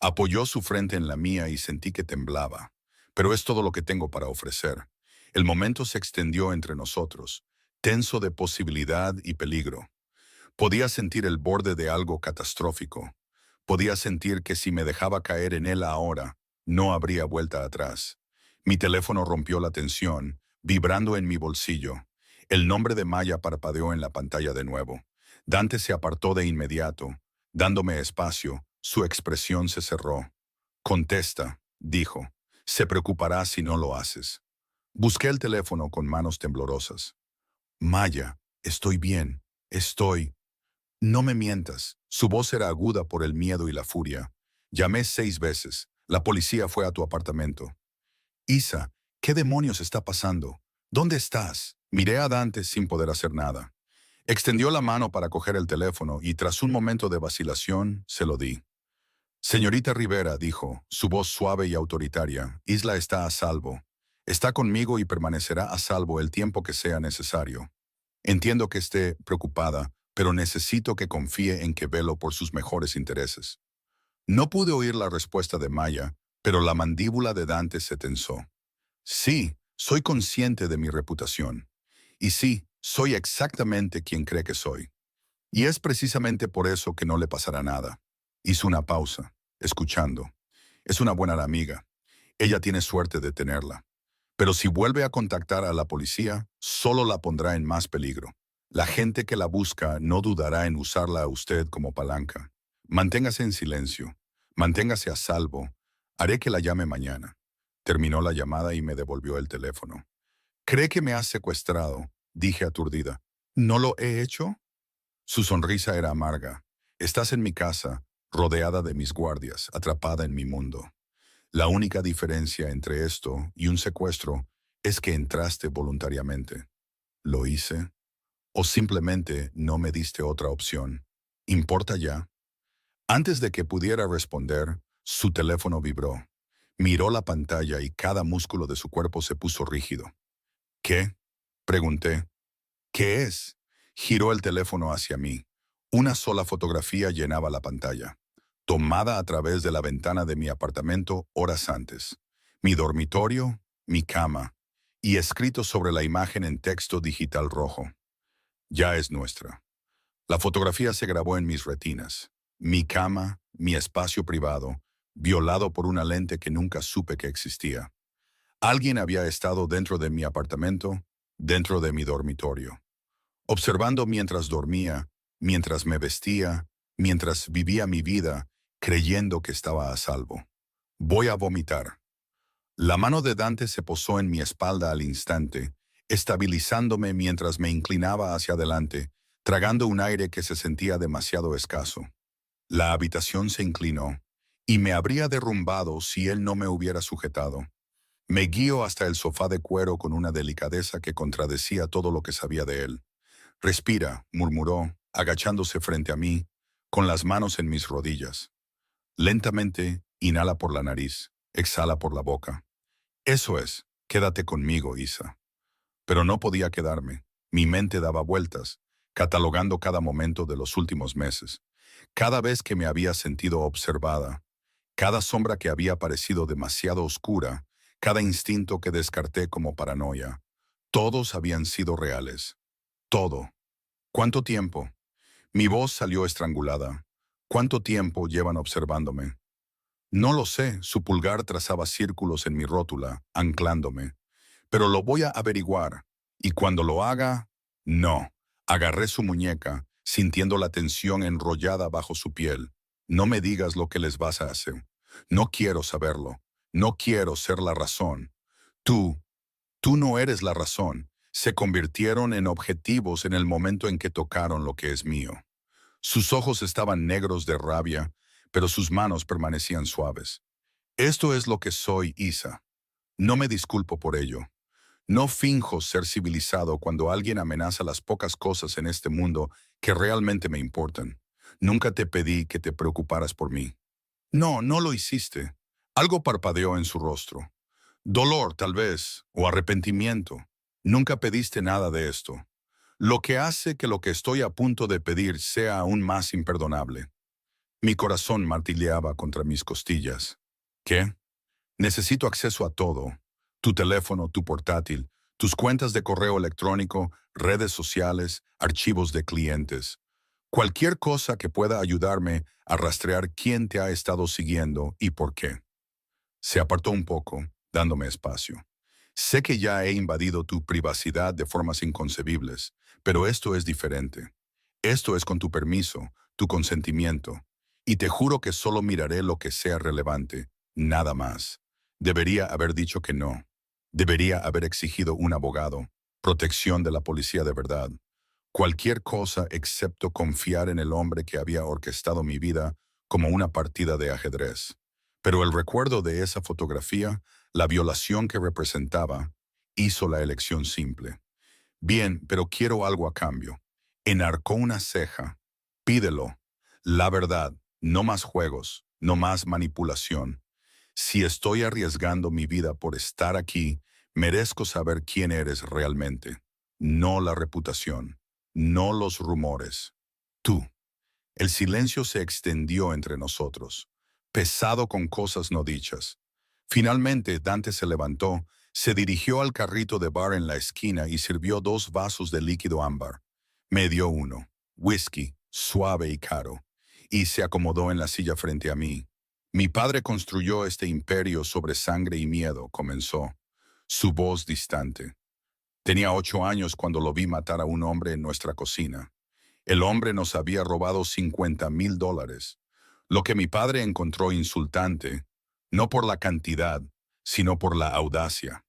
Apoyó su frente en la mía y sentí que temblaba. Pero es todo lo que tengo para ofrecer. El momento se extendió entre nosotros, tenso de posibilidad y peligro. Podía sentir el borde de algo catastrófico. Podía sentir que si me dejaba caer en él ahora, no habría vuelta atrás. Mi teléfono rompió la tensión, vibrando en mi bolsillo. El nombre de Maya parpadeó en la pantalla de nuevo. Dante se apartó de inmediato. Dándome espacio, su expresión se cerró. Contesta, dijo. Se preocupará si no lo haces. Busqué el teléfono con manos temblorosas. Maya, estoy bien. Estoy. No me mientas. Su voz era aguda por el miedo y la furia. Llamé 6 veces. La policía fue a tu apartamento. Isa, ¿qué demonios está pasando? ¿Dónde estás? Miré a Dante sin poder hacer nada. Extendió la mano para coger el teléfono y tras un momento de vacilación, se lo di. Señorita Rivera, dijo, su voz suave y autoritaria, Isla está a salvo. Está conmigo y permanecerá a salvo el tiempo que sea necesario. Entiendo que esté preocupada, pero necesito que confíe en que velo por sus mejores intereses. No pude oír la respuesta de Maya, pero la mandíbula de Dante se tensó. Sí, soy consciente de mi reputación. Y sí, soy exactamente quien cree que soy. Y es precisamente por eso que no le pasará nada. Hizo una pausa, escuchando. Es una buena amiga. Ella tiene suerte de tenerla. Pero si vuelve a contactar a la policía, solo la pondrá en más peligro. La gente que la busca no dudará en usarla a usted como palanca. Manténgase en silencio. Manténgase a salvo. Haré que la llame mañana. Terminó la llamada y me devolvió el teléfono. ¿Cree que me has secuestrado?, dije aturdida. ¿No lo he hecho? Su sonrisa era amarga. Estás en mi casa, rodeada de mis guardias, atrapada en mi mundo. La única diferencia entre esto y un secuestro es que entraste voluntariamente. ¿Lo hice? ¿O simplemente no me diste otra opción? ¿Importa ya? Antes de que pudiera responder, su teléfono vibró. Miró la pantalla y cada músculo de su cuerpo se puso rígido. ¿Qué? Pregunté. ¿Qué es? Giró el teléfono hacia mí. Una sola fotografía llenaba la pantalla, tomada a través de la ventana de mi apartamento horas antes. Mi dormitorio, mi cama, y escrito sobre la imagen en texto digital rojo. Ya es nuestra. La fotografía se grabó en mis retinas. Mi cama, mi espacio privado, violado por una lente que nunca supe que existía. Alguien había estado dentro de mi apartamento, dentro de mi dormitorio, observando mientras dormía, mientras me vestía, mientras vivía mi vida, creyendo que estaba a salvo. Voy a vomitar. La mano de Dante se posó en mi espalda al instante, estabilizándome mientras me inclinaba hacia adelante, tragando un aire que se sentía demasiado escaso. La habitación se inclinó, y me habría derrumbado si él no me hubiera sujetado. Me guió hasta el sofá de cuero con una delicadeza que contradecía todo lo que sabía de él. Respira, murmuró, agachándose frente a mí, con las manos en mis rodillas. Lentamente, inhala por la nariz, exhala por la boca. Eso es, quédate conmigo, Isa. Pero no podía quedarme. Mi mente daba vueltas, catalogando cada momento de los últimos meses. Cada vez que me había sentido observada, cada sombra que había parecido demasiado oscura, cada instinto que descarté como paranoia, todos habían sido reales. Todo. ¿Cuánto tiempo? Mi voz salió estrangulada. ¿Cuánto tiempo llevan observándome? No lo sé, su pulgar trazaba círculos en mi rótula, anclándome. Pero lo voy a averiguar. Y cuando lo haga, no. Agarré su muñeca, sintiendo la tensión enrollada bajo su piel. No me digas lo que les vas a hacer. No quiero saberlo. No quiero ser la razón. Tú, tú no eres la razón. Se convirtieron en objetivos en el momento en que tocaron lo que es mío. Sus ojos estaban negros de rabia, pero sus manos permanecían suaves. Esto es lo que soy, Isa. No me disculpo por ello. No finjo ser civilizado cuando alguien amenaza las pocas cosas en este mundo que realmente me importan. Nunca te pedí que te preocuparas por mí. No, no lo hiciste. Algo parpadeó en su rostro. Dolor, tal vez, o arrepentimiento. Nunca pediste nada de esto. Lo que hace que lo que estoy a punto de pedir sea aún más imperdonable. Mi corazón martilleaba contra mis costillas. ¿Qué? Necesito acceso a todo. Tu teléfono, tu portátil, tus cuentas de correo electrónico, redes sociales, archivos de clientes. Cualquier cosa que pueda ayudarme a rastrear quién te ha estado siguiendo y por qué. Se apartó un poco, dándome espacio. Sé que ya he invadido tu privacidad de formas inconcebibles, pero esto es diferente. Esto es con tu permiso, tu consentimiento. Y te juro que solo miraré lo que sea relevante, nada más. Debería haber dicho que no. Debería haber exigido un abogado, protección de la policía de verdad. Cualquier cosa excepto confiar en el hombre que había orquestado mi vida como una partida de ajedrez. Pero el recuerdo de esa fotografía, la violación que representaba, hizo la elección simple. Bien, pero quiero algo a cambio. Enarcó una ceja. Pídelo. La verdad, no más juegos, no más manipulación. Si estoy arriesgando mi vida por estar aquí, merezco saber quién eres realmente. no la reputación, no los rumores. Tú. El silencio se extendió entre nosotros, pesado con cosas no dichas. Finalmente, Dante se levantó, se dirigió al carrito de bar en la esquina y sirvió 2 vasos de líquido ámbar. Me dio uno, whisky, suave y caro, y se acomodó en la silla frente a mí. Mi padre construyó este imperio sobre sangre y miedo, comenzó, su voz distante. Tenía 8 años cuando lo vi matar a un hombre en nuestra cocina. El hombre nos había robado $50,000, lo que mi padre encontró insultante, no por la cantidad, sino por la audacia.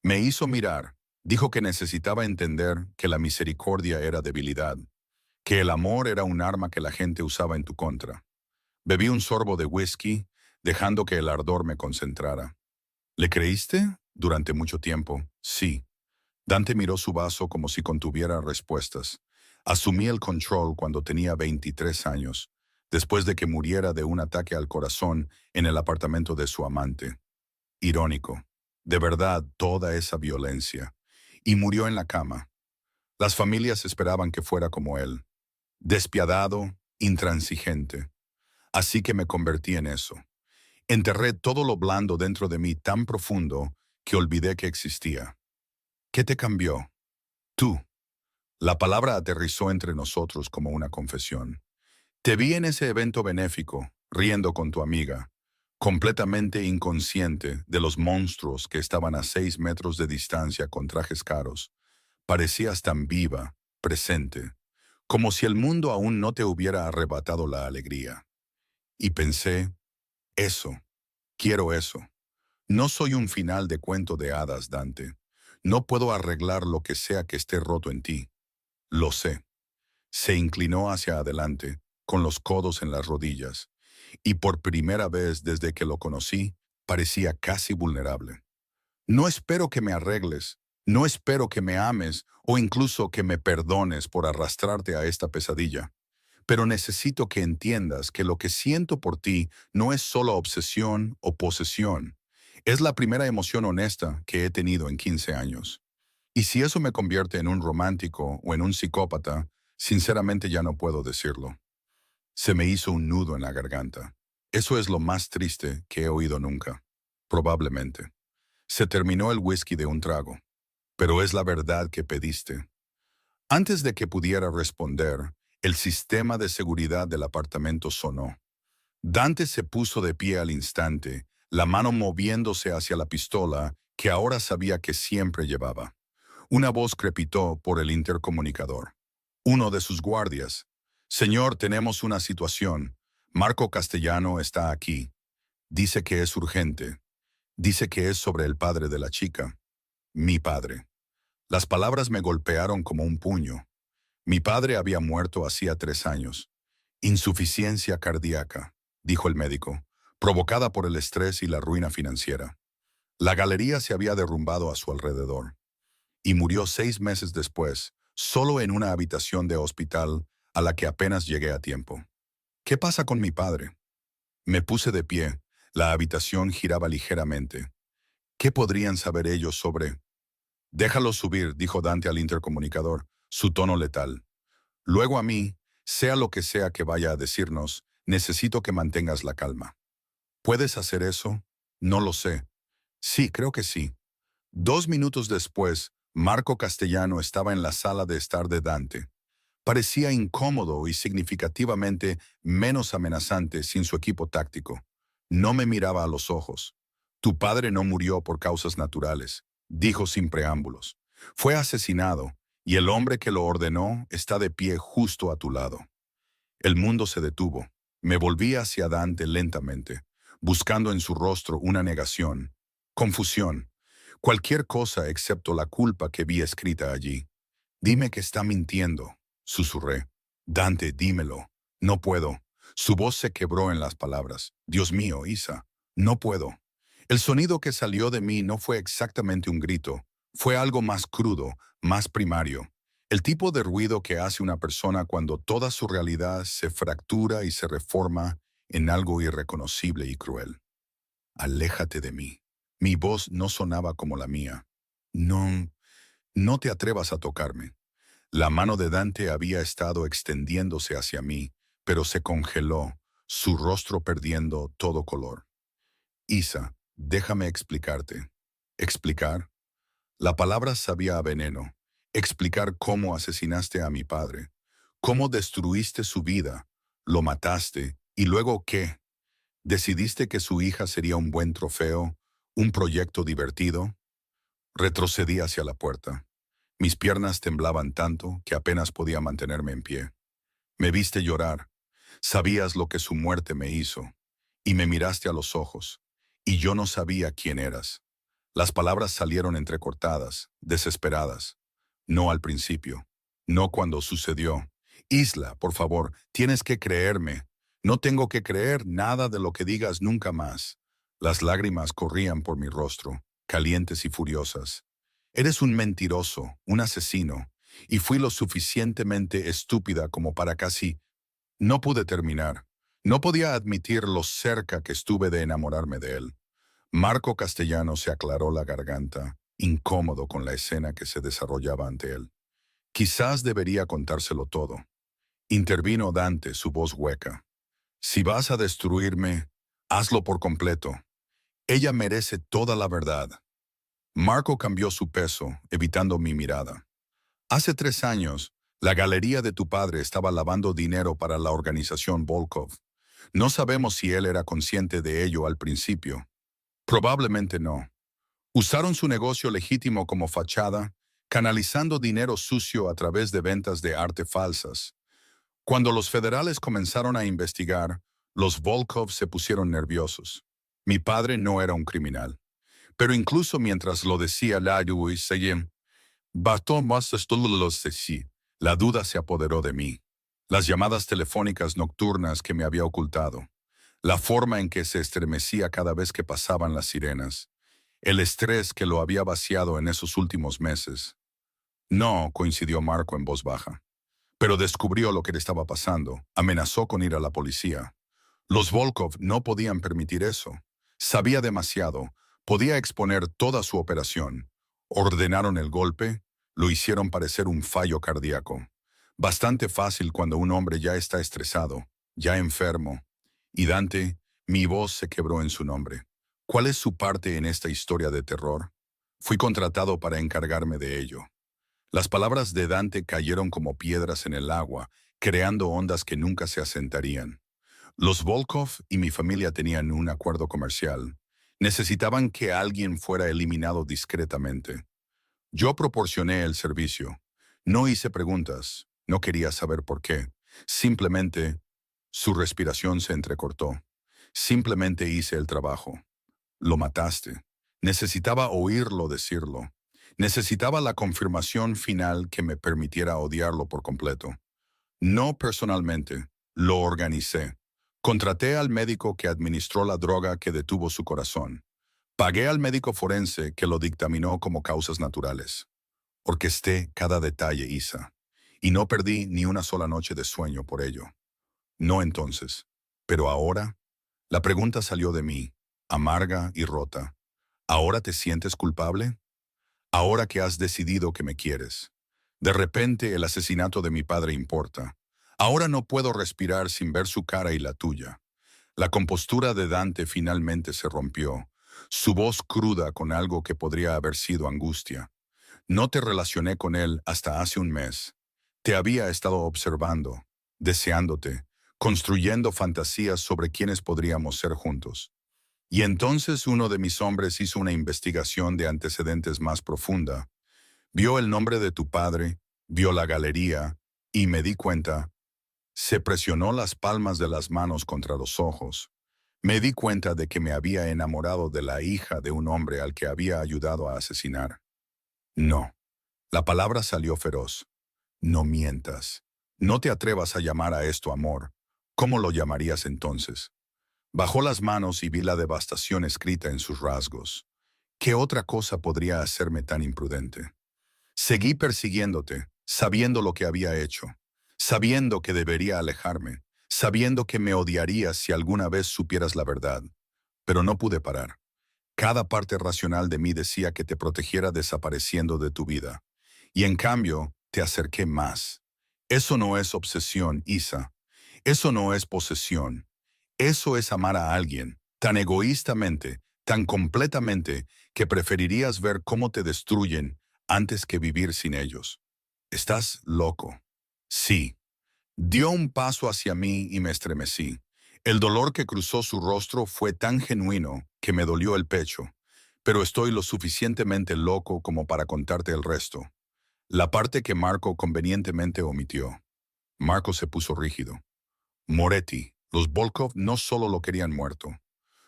Me hizo mirar, dijo que necesitaba entender que la misericordia era debilidad, que el amor era un arma que la gente usaba en tu contra. Bebí un sorbo de whisky, dejando que el ardor me concentrara. ¿Le creíste? Durante mucho tiempo, sí. Dante miró su vaso como si contuviera respuestas. Asumí el control cuando tenía 23 años, después de que muriera de un ataque al corazón en el apartamento de su amante. Irónico. De verdad, toda esa violencia. Y murió en la cama. Las familias esperaban que fuera como él. Despiadado, intransigente. Así que me convertí en eso. Enterré todo lo blando dentro de mí tan profundo que olvidé que existía. ¿Qué te cambió? Tú. La palabra aterrizó entre nosotros como una confesión. Te vi en ese evento benéfico, riendo con tu amiga, completamente inconsciente de los monstruos que estaban a 6 metros de distancia con trajes caros. Parecías tan viva, presente, como si el mundo aún no te hubiera arrebatado la alegría. Y pensé, eso, quiero eso. No soy un final de cuento de hadas, Dante. No puedo arreglar lo que sea que esté roto en ti. Lo sé. Se inclinó hacia adelante, con los codos en las rodillas, y por primera vez desde que lo conocí, parecía casi vulnerable. No espero que me arregles, no espero que me ames o incluso que me perdones por arrastrarte a esta pesadilla, pero necesito que entiendas que lo que siento por ti no es solo obsesión o posesión. Es la primera emoción honesta que he tenido en 15 años. Y si eso me convierte en un romántico o en un psicópata, sinceramente ya no puedo decirlo. Se me hizo un nudo en la garganta. Eso es lo más triste que he oído nunca. Probablemente. Se terminó el whisky de un trago. Pero es la verdad que pediste. Antes de que pudiera responder, el sistema de seguridad del apartamento sonó. Dante se puso de pie al instante, la mano moviéndose hacia la pistola que ahora sabía que siempre llevaba. Una voz crepitó por el intercomunicador. Uno de sus guardias. Señor, tenemos una situación. Marco Castellano está aquí. Dice que es urgente. Dice que es sobre el padre de la chica. Mi padre. Las palabras me golpearon como un puño. Mi padre había muerto hacía 3 años. Insuficiencia cardíaca, dijo el médico, provocada por el estrés y la ruina financiera. La galería se había derrumbado a su alrededor. Y murió 6 meses después, solo en una habitación de hospital a la que apenas llegué a tiempo. ¿Qué pasa con mi padre? Me puse de pie. La habitación giraba ligeramente. ¿Qué podrían saber ellos sobre? Déjalo subir, dijo Dante al intercomunicador, su tono letal. Luego a mí, sea lo que sea que vaya a decirnos, necesito que mantengas la calma. ¿Puedes hacer eso? No lo sé. Sí, creo que sí. 2 minutos después, Marco Castellano estaba en la sala de estar de Dante. Parecía incómodo y significativamente menos amenazante sin su equipo táctico. No me miraba a los ojos. Tu padre no murió por causas naturales, dijo sin preámbulos. Fue asesinado, y el hombre que lo ordenó está de pie justo a tu lado. El mundo se detuvo. Me volví hacia Dante lentamente, buscando en su rostro una negación, confusión, cualquier cosa excepto la culpa que vi escrita allí. Dime que está mintiendo, susurré. Dante, dímelo. No puedo. Su voz se quebró en las palabras. Dios mío, Isa, no puedo. El sonido que salió de mí no fue exactamente un grito. Fue algo más crudo, más primario. El tipo de ruido que hace una persona cuando toda su realidad se fractura y se reforma en algo irreconocible y cruel. Aléjate de mí. Mi voz no sonaba como la mía. No, No te atrevas a tocarme. La mano de Dante había estado extendiéndose hacia mí, pero se congeló, su rostro perdiendo todo color. Isa, déjame explicarte. ¿Explicar? La palabra sabía a veneno. Explicar cómo asesinaste a mi padre, cómo destruiste su vida, lo mataste, y luego qué. ¿Decidiste que su hija sería un buen trofeo, un proyecto divertido? Retrocedí hacia la puerta. Mis piernas temblaban tanto que apenas podía mantenerme en pie. Me viste llorar. Sabías lo que su muerte me hizo. Y me miraste a los ojos. Y yo no sabía quién eras. Las palabras salieron entrecortadas, desesperadas. No al principio. No cuando sucedió. Isla, por favor, tienes que creerme. No tengo que creer nada de lo que digas nunca más. Las lágrimas corrían por mi rostro, calientes y furiosas. Eres un mentiroso, un asesino, y fui lo suficientemente estúpida como para casi... No pude terminar. No podía admitir lo cerca que estuve de enamorarme de él. Marco Castellano se aclaró la garganta, incómodo con la escena que se desarrollaba ante él. Quizás debería contárselo todo. Intervino Dante, su voz hueca. Si vas a destruirme, hazlo por completo. Ella merece toda la verdad. Marco cambió su peso, evitando mi mirada. Hace 3 años, la galería de tu padre estaba lavando dinero para la organización Volkov. No sabemos si él era consciente de ello al principio. Probablemente no. Usaron su negocio legítimo como fachada, canalizando dinero sucio a través de ventas de arte falsas. Cuando los federales comenzaron a investigar, los Volkov se pusieron nerviosos. Mi padre no era un criminal. Pero incluso mientras lo decía bastó más esto lo sí. La duda se apoderó de mí. Las llamadas telefónicas nocturnas que me había ocultado. La forma en que se estremecía cada vez que pasaban las sirenas. El estrés que lo había vaciado en esos últimos meses. No, coincidió Marco en voz baja. Pero descubrió lo que le estaba pasando. Amenazó con ir a la policía. Los Volkov no podían permitir eso. Sabía demasiado. Podía exponer toda su operación. Ordenaron el golpe. Lo hicieron parecer un fallo cardíaco. Bastante fácil cuando un hombre ya está estresado, ya enfermo. Y Dante, mi voz se quebró en su nombre. ¿Cuál es su parte en esta historia de terror? Fui contratado para encargarme de ello. Las palabras de Dante cayeron como piedras en el agua, creando ondas que nunca se asentarían. Los Volkov y mi familia tenían un acuerdo comercial. Necesitaban que alguien fuera eliminado discretamente. Yo proporcioné el servicio. No hice preguntas. No quería saber por qué. Simplemente, su respiración se entrecortó. Simplemente hice el trabajo. Lo mataste. Necesitaba oírlo decirlo. Necesitaba la confirmación final que me permitiera odiarlo por completo. No personalmente. Lo organicé. Contraté al médico que administró la droga que detuvo su corazón. Pagué al médico forense que lo dictaminó como causas naturales. Orquesté cada detalle, Isa. Y no perdí ni una sola noche de sueño por ello. No entonces. Pero ahora, la pregunta salió de mí, amarga y rota. ¿Ahora te sientes culpable? Ahora que has decidido que me quieres. De repente el asesinato de mi padre importa. Ahora no puedo respirar sin ver su cara y la tuya. La compostura de Dante finalmente se rompió, su voz cruda con algo que podría haber sido angustia. No te relacioné con él hasta hace un mes. Te había estado observando, deseándote, construyendo fantasías sobre quiénes podríamos ser juntos. Y entonces uno de mis hombres hizo una investigación de antecedentes más profunda. Vio el nombre de tu padre, vio la galería, y me di cuenta. Se presionó las palmas de las manos contra los ojos. Me di cuenta de que me había enamorado de la hija de un hombre al que había ayudado a asesinar. No. La palabra salió feroz. No mientas. No te atrevas a llamar a esto amor. ¿Cómo lo llamarías entonces? Bajó las manos y vi la devastación escrita en sus rasgos. ¿Qué otra cosa podría hacerme tan imprudente? Seguí persiguiéndote, sabiendo lo que había hecho, sabiendo que debería alejarme, sabiendo que me odiarías si alguna vez supieras la verdad. Pero no pude parar. Cada parte racional de mí decía que te protegiera desapareciendo de tu vida. Y en cambio, te acerqué más. Eso no es obsesión, Isa. Eso no es posesión. Eso es amar a alguien, tan egoístamente, tan completamente, que preferirías ver cómo te destruyen antes que vivir sin ellos. ¿Estás loco? Sí. Dio un paso hacia mí y me estremecí. El dolor que cruzó su rostro fue tan genuino que me dolió el pecho, pero estoy lo suficientemente loco como para contarte el resto. La parte que Marco convenientemente omitió. Marco se puso rígido. Moretti, los Volkov no solo lo querían muerto.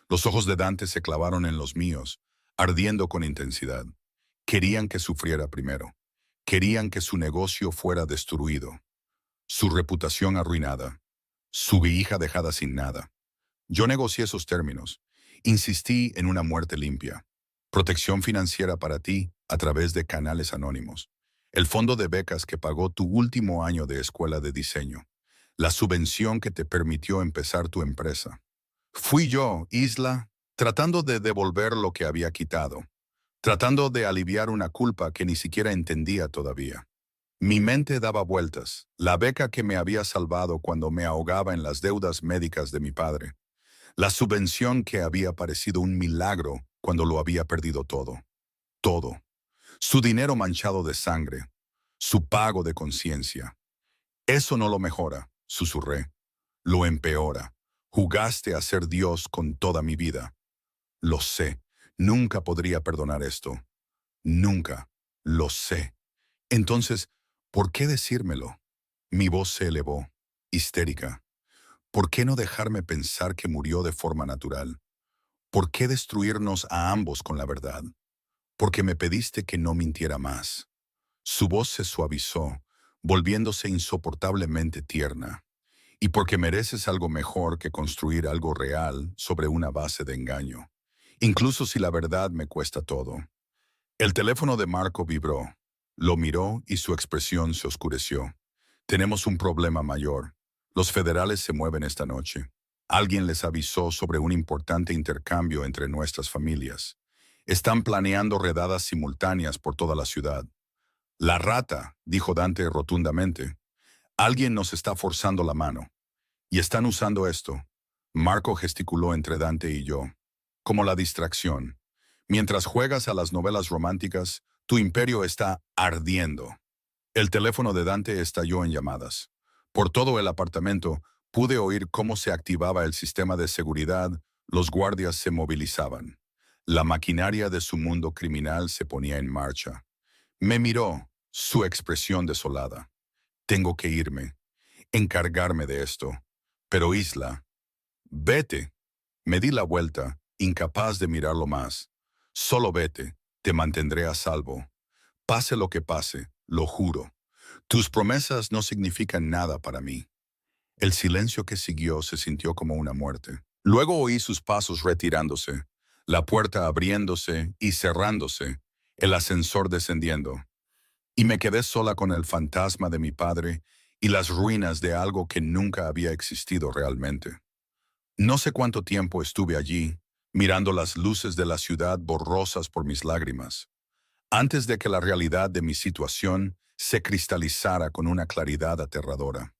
Los ojos de Dante se clavaron en los míos, ardiendo con intensidad. Querían que sufriera primero. Querían que su negocio fuera destruido, su reputación arruinada, su hija dejada sin nada. Yo negocié esos términos. Insistí en una muerte limpia. Protección financiera para ti a través de canales anónimos. El fondo de becas que pagó tu último año de escuela de diseño. La subvención que te permitió empezar tu empresa. Fui yo, Isla, tratando de devolver lo que había quitado. Tratando de aliviar una culpa que ni siquiera entendía todavía. Mi mente daba vueltas. La beca que me había salvado cuando me ahogaba en las deudas médicas de mi padre. La subvención que había parecido un milagro cuando lo había perdido todo. Todo. Su dinero manchado de sangre. Su pago de conciencia. Eso no lo mejora, susurré. Lo empeora. Jugaste a ser Dios con toda mi vida. Lo sé. Nunca podría perdonar esto. Nunca. Lo sé. Entonces, ¿por qué decírmelo? Mi voz se elevó, histérica. ¿Por qué no dejarme pensar que murió de forma natural? ¿Por qué destruirnos a ambos con la verdad? Porque me pediste que no mintiera más. Su voz se suavizó, volviéndose insoportablemente tierna. Y porque mereces algo mejor que construir algo real sobre una base de engaño. Incluso si la verdad me cuesta todo. El teléfono de Marco vibró. Lo miró y su expresión se oscureció. Tenemos un problema mayor. Los federales se mueven esta noche. Alguien les avisó sobre un importante intercambio entre nuestras familias. Están planeando redadas simultáneas por toda la ciudad. La rata, dijo Dante rotundamente. Alguien nos está forzando la mano. Y están usando esto. Marco gesticuló entre Dante y yo. Como la distracción. Mientras juegas a las novelas románticas, tu imperio está ardiendo. El teléfono de Dante estalló en llamadas. Por todo el apartamento pude oír cómo se activaba el sistema de seguridad, los guardias se movilizaban. La maquinaria de su mundo criminal se ponía en marcha. Me miró, su expresión desolada. Tengo que irme, encargarme de esto. Pero Isla, vete. Me di la vuelta, incapaz de mirarlo más. Solo vete, te mantendré a salvo. Pase lo que pase, lo juro. Tus promesas no significan nada para mí. El silencio que siguió se sintió como una muerte. Luego oí sus pasos retirándose, la puerta abriéndose y cerrándose, el ascensor descendiendo. Y me quedé sola con el fantasma de mi padre y las ruinas de algo que nunca había existido realmente. No sé cuánto tiempo estuve allí, mirando las luces de la ciudad borrosas por mis lágrimas, antes de que la realidad de mi situación se cristalizara con una claridad aterradora.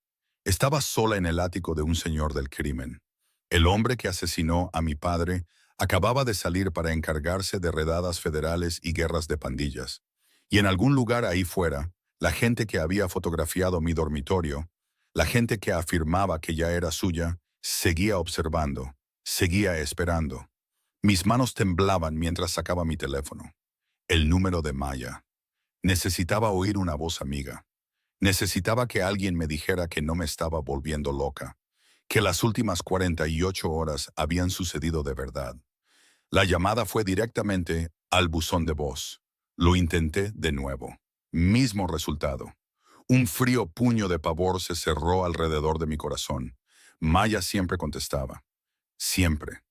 Estaba sola en el ático de un señor del crimen. El hombre que asesinó a mi padre acababa de salir para encargarse de redadas federales y guerras de pandillas. Y en algún lugar ahí fuera, la gente que había fotografiado mi dormitorio, la gente que afirmaba que ya era suya, seguía observando, seguía esperando. Mis manos temblaban mientras sacaba mi teléfono. El número de Maya. Necesitaba oír una voz amiga. Necesitaba que alguien me dijera que no me estaba volviendo loca, que las últimas 48 horas habían sucedido de verdad. La llamada fue directamente al buzón de voz. Lo intenté de nuevo. Mismo resultado. Un frío puño de pavor se cerró alrededor de mi corazón. Maya siempre contestaba. Siempre.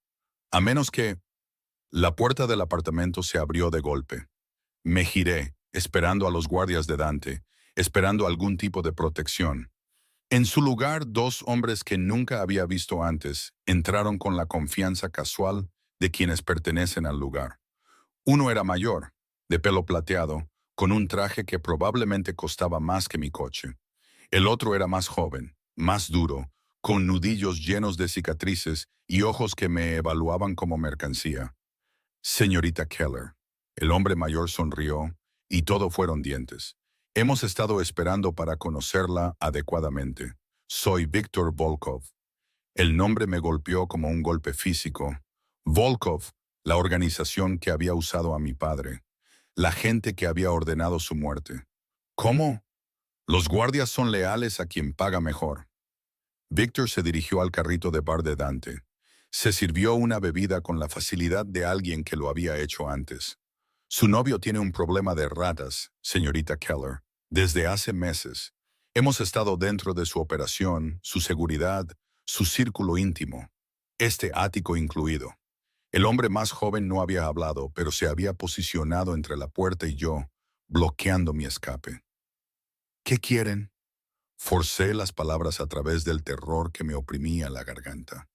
A menos que... La puerta del apartamento se abrió de golpe. Me giré, esperando a los guardias de Dante, esperando algún tipo de protección. En su lugar, dos hombres que nunca había visto antes entraron con la confianza casual de quienes pertenecen al lugar. Uno era mayor, de pelo plateado, con un traje que probablemente costaba más que mi coche. El otro era más joven, más duro, con nudillos llenos de cicatrices y ojos que me evaluaban como mercancía. Señorita Keller. El hombre mayor sonrió, y todo fueron dientes. Hemos estado esperando para conocerla adecuadamente. Soy Víctor Volkov. El nombre me golpeó como un golpe físico. Volkov, la organización que había usado a mi padre. La gente que había ordenado su muerte. ¿Cómo? Los guardias son leales a quien paga mejor. Víctor se dirigió al carrito de bar de Dante. Se sirvió una bebida con la facilidad de alguien que lo había hecho antes. Su novio tiene un problema de ratas, señorita Keller. Desde hace meses. Hemos estado dentro de su operación, su seguridad, su círculo íntimo. Este ático incluido. El hombre más joven no había hablado, pero se había posicionado entre la puerta y yo, bloqueando mi escape. ¿Qué quieren? Forcé las palabras a través del terror que me oprimía la garganta.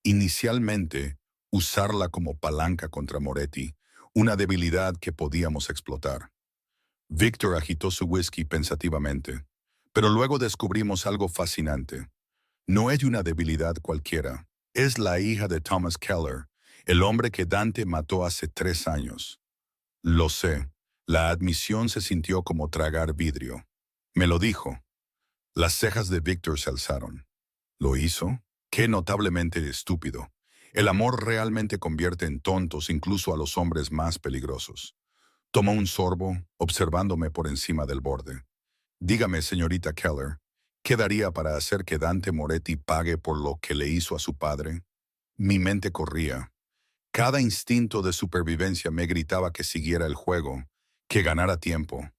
Inicialmente, usarla como palanca contra Moretti, una debilidad que podíamos explotar. Víctor agitó su whisky pensativamente, pero luego descubrimos algo fascinante. No es una debilidad cualquiera, es la hija de Thomas Keller, el hombre que Dante mató hace 3 años. Lo sé, la admisión se sintió como tragar vidrio. Me lo dijo. Las cejas de Víctor se alzaron. ¿Lo hizo? Qué notablemente estúpido. El amor realmente convierte en tontos incluso a los hombres más peligrosos. Tomó un sorbo, observándome por encima del borde. Dígame, señorita Keller, ¿qué daría para hacer que Dante Moretti pague por lo que le hizo a su padre? Mi mente corría. Cada instinto de supervivencia me gritaba que siguiera el juego, que ganara tiempo.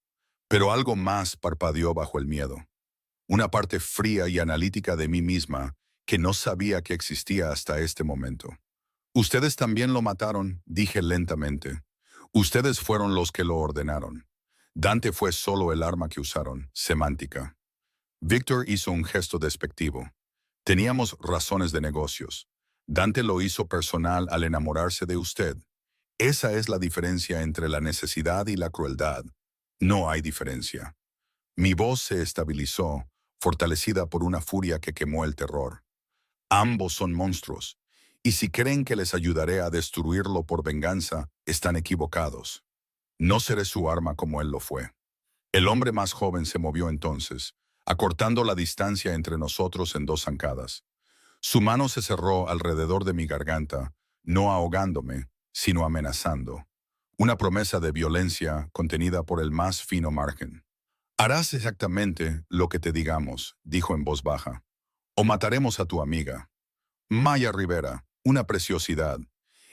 Pero algo más parpadeó bajo el miedo. Una parte fría y analítica de mí misma que no sabía que existía hasta este momento. Ustedes también lo mataron, dije lentamente. Ustedes fueron los que lo ordenaron. Dante fue solo el arma que usaron, semántica. Víctor hizo un gesto despectivo. Teníamos razones de negocios. Dante lo hizo personal al enamorarse de usted. Esa es la diferencia entre la necesidad y la crueldad. No hay diferencia. Mi voz se estabilizó, fortalecida por una furia que quemó el terror. Ambos son monstruos, y si creen que les ayudaré a destruirlo por venganza, están equivocados. No seré su arma como él lo fue. El hombre más joven se movió entonces, acortando la distancia entre nosotros en 2 zancadas. Su mano se cerró alrededor de mi garganta, no ahogándome, sino amenazando. Una promesa de violencia contenida por el más fino margen. Harás exactamente lo que te digamos, dijo en voz baja. O mataremos a tu amiga. Maya Rivera, una preciosidad.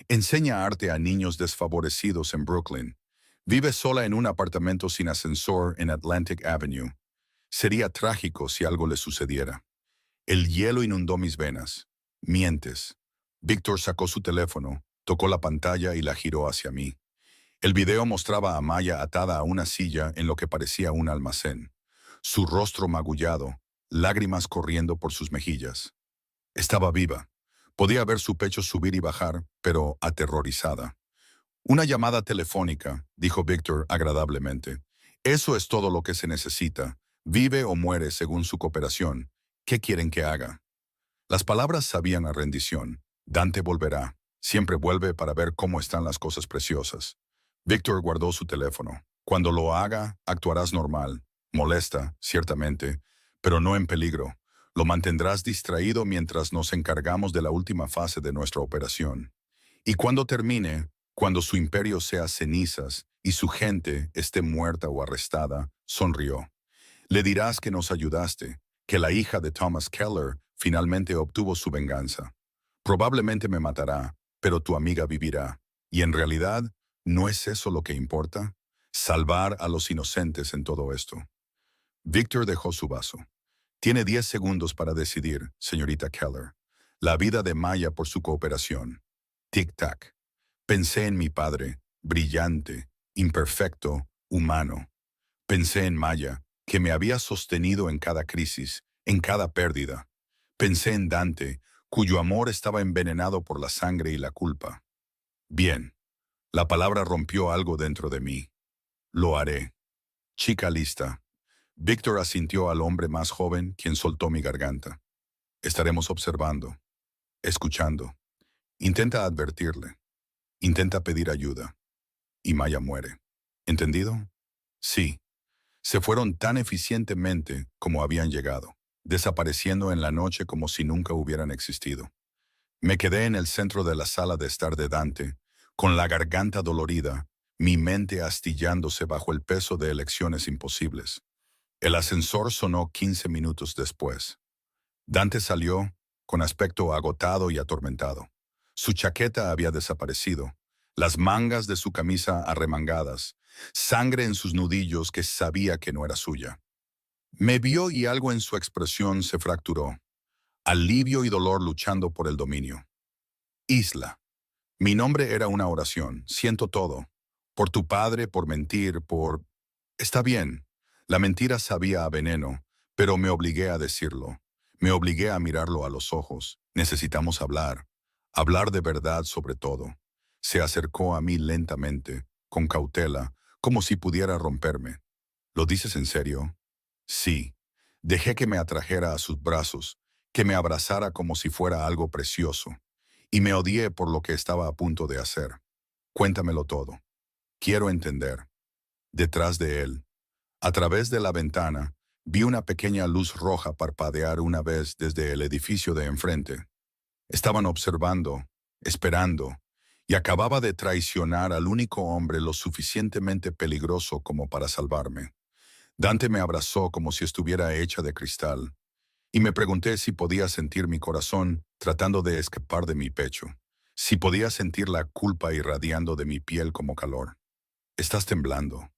Enseña arte a niños desfavorecidos en Brooklyn. Vive sola en un apartamento sin ascensor en Atlantic Avenue. Sería trágico si algo le sucediera. El hielo inundó mis venas. Mientes. Víctor sacó su teléfono, tocó la pantalla y la giró hacia mí. El video mostraba a Maya atada a una silla en lo que parecía un almacén. Su rostro magullado, lágrimas corriendo por sus mejillas. Estaba viva. Podía ver su pecho subir y bajar, pero aterrorizada. Una llamada telefónica, dijo Víctor agradablemente. Eso es todo lo que se necesita. Vive o muere según su cooperación. ¿Qué quieren que haga? Las palabras sabían a rendición. Dante volverá. Siempre vuelve para ver cómo están las cosas preciosas. Víctor guardó su teléfono. Cuando lo haga, actuarás normal. Molesta, ciertamente, pero no en peligro. Lo mantendrás distraído mientras nos encargamos de la última fase de nuestra operación. Y cuando termine, cuando su imperio sea cenizas y su gente esté muerta o arrestada, sonrió. Le dirás que nos ayudaste, que la hija de Thomas Keller finalmente obtuvo su venganza. Probablemente me matará, pero tu amiga vivirá. Y en realidad, ¿no es eso lo que importa? Salvar a los inocentes en todo esto. Víctor dejó su vaso. Tiene 10 segundos para decidir, señorita Keller. La vida de Maya por su cooperación. Tic-tac. Pensé en mi padre, brillante, imperfecto, humano. Pensé en Maya, que me había sostenido en cada crisis, en cada pérdida. Pensé en Dante, cuyo amor estaba envenenado por la sangre y la culpa. Bien. La palabra rompió algo dentro de mí. Lo haré. Chica lista. Víctor asintió al hombre más joven, quien soltó mi garganta. Estaremos observando, escuchando. Intenta advertirle. Intenta pedir ayuda. Y Maya muere. ¿Entendido? Sí. Se fueron tan eficientemente como habían llegado, desapareciendo en la noche como si nunca hubieran existido. Me quedé en el centro de la sala de estar de Dante, con la garganta dolorida, mi mente astillándose bajo el peso de elecciones imposibles. El ascensor sonó 15 minutos después. Dante salió, con aspecto agotado y atormentado. Su chaqueta había desaparecido, las mangas de su camisa arremangadas, sangre en sus nudillos que sabía que no era suya. Me vio y algo en su expresión se fracturó, alivio y dolor luchando por el dominio. Isla. Mi nombre era una oración, siento todo. Por tu padre, por mentir, por... Está bien. La mentira sabía a veneno, pero me obligué a decirlo. Me obligué a mirarlo a los ojos. Necesitamos hablar. Hablar de verdad sobre todo. Se acercó a mí lentamente, con cautela, como si pudiera romperme. ¿Lo dices en serio? Sí. Dejé que me atrajera a sus brazos, que me abrazara como si fuera algo precioso. Y me odié por lo que estaba a punto de hacer. Cuéntamelo todo. Quiero entender. Detrás de él, a través de la ventana, vi una pequeña luz roja parpadear una vez desde el edificio de enfrente. Estaban observando, esperando, y acababa de traicionar al único hombre lo suficientemente peligroso como para salvarme. Dante me abrazó como si estuviera hecha de cristal, y me pregunté si podía sentir mi corazón tratando de escapar de mi pecho, si podía sentir la culpa irradiando de mi piel como calor. Estás temblando.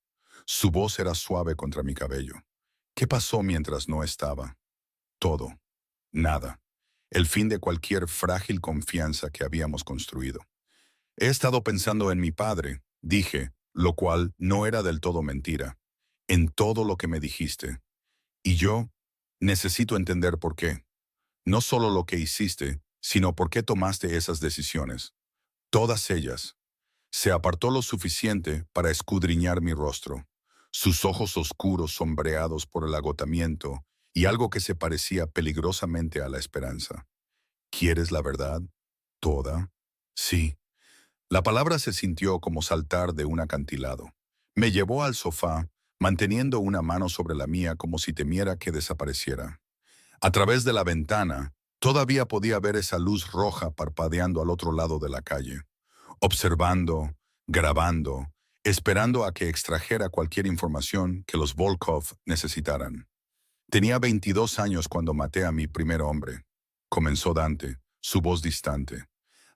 Su voz era suave contra mi cabello. ¿Qué pasó mientras no estaba? Todo. Nada. El fin de cualquier frágil confianza que habíamos construido. He estado pensando en mi padre, dije, lo cual no era del todo mentira, en todo lo que me dijiste. Y yo necesito entender por qué. No solo lo que hiciste, sino por qué tomaste esas decisiones. Todas ellas. Se apartó lo suficiente para escudriñar mi rostro, sus ojos oscuros sombreados por el agotamiento y algo que se parecía peligrosamente a la esperanza. ¿Quieres la verdad? ¿Toda? Sí. La palabra se sintió como saltar de un acantilado. Me llevó al sofá, manteniendo una mano sobre la mía como si temiera que desapareciera. A través de la ventana, todavía podía ver esa luz roja parpadeando al otro lado de la calle, observando, grabando, esperando a que extrajera cualquier información que los Volkov necesitaran. Tenía 22 años cuando maté a mi primer hombre. Comenzó Dante, su voz distante.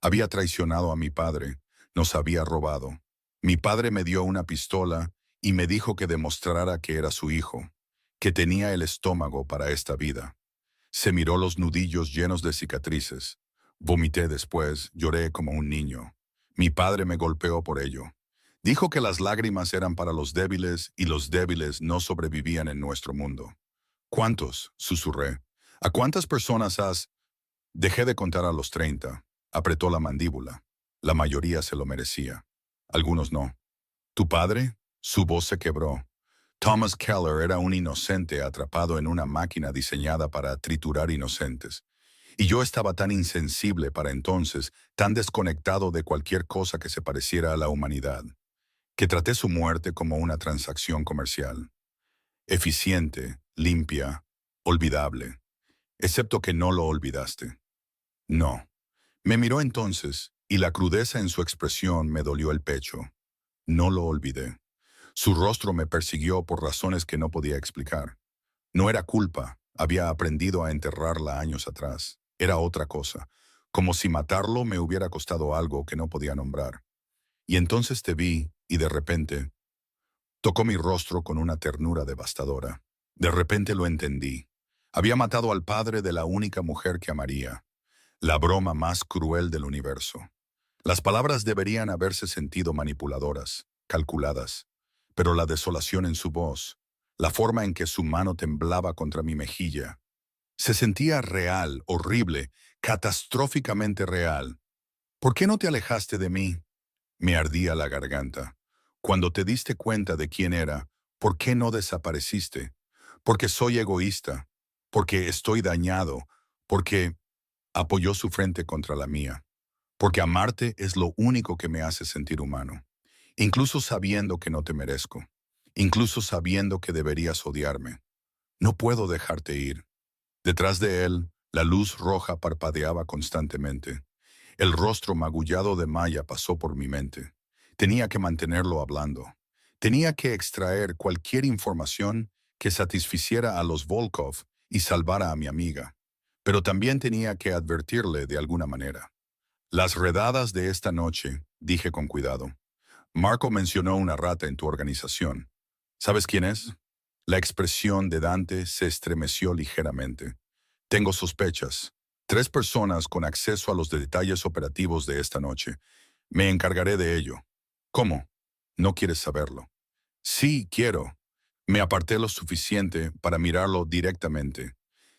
Había traicionado a mi padre, nos había robado. Mi padre me dio una pistola y me dijo que demostrara que era su hijo, que tenía el estómago para esta vida. Se miró los nudillos llenos de cicatrices. Vomité después, lloré como un niño. Mi padre me golpeó por ello. Dijo que las lágrimas eran para los débiles y los débiles no sobrevivían en nuestro mundo. ¿Cuántos? Susurré. ¿A cuántas personas has...? Dejé de contar a los 30. Apretó la mandíbula. La mayoría se lo merecía. Algunos no. ¿Tu padre? Su voz se quebró. Thomas Keller era un inocente atrapado en una máquina diseñada para triturar inocentes. Y yo estaba tan insensible para entonces, tan desconectado de cualquier cosa que se pareciera a la humanidad, que traté su muerte como una transacción comercial. Eficiente, limpia, olvidable. Excepto que no lo olvidaste. No. Me miró entonces, y la crudeza en su expresión me dolió el pecho. No lo olvidé. Su rostro me persiguió por razones que no podía explicar. No era culpa, había aprendido a enterrarla años atrás. Era otra cosa, como si matarlo me hubiera costado algo que no podía nombrar. Y entonces te vi, y de repente, tocó mi rostro con una ternura devastadora. De repente lo entendí. Había matado al padre de la única mujer que amaría. La broma más cruel del universo. Las palabras deberían haberse sentido manipuladoras, calculadas, pero la desolación en su voz, la forma en que su mano temblaba contra mi mejilla, se sentía real, horrible, catastróficamente real. ¿Por qué no te alejaste de mí? Me ardía la garganta. Cuando te diste cuenta de quién era, ¿Por qué no desapareciste? Porque soy egoísta, porque estoy dañado, porque apoyó su frente contra la mía, porque amarte es lo único que me hace sentir humano, incluso sabiendo que no te merezco, incluso sabiendo que deberías odiarme. No puedo dejarte ir. Detrás de él, la luz roja parpadeaba constantemente. El rostro magullado de Maya pasó por mi mente. Tenía que mantenerlo hablando. Tenía que extraer cualquier información que satisficiera a los Volkov y salvara a mi amiga. Pero también tenía que advertirle de alguna manera. Las redadas de esta noche, dije con cuidado. Marco mencionó una rata en tu organización. ¿Sabes quién es? La expresión de Dante se estremeció ligeramente. Tengo sospechas. 3 personas con acceso a los detalles operativos de esta noche. Me encargaré de ello. ¿Cómo? ¿No quieres saberlo? Sí, quiero. Me aparté lo suficiente para mirarlo directamente.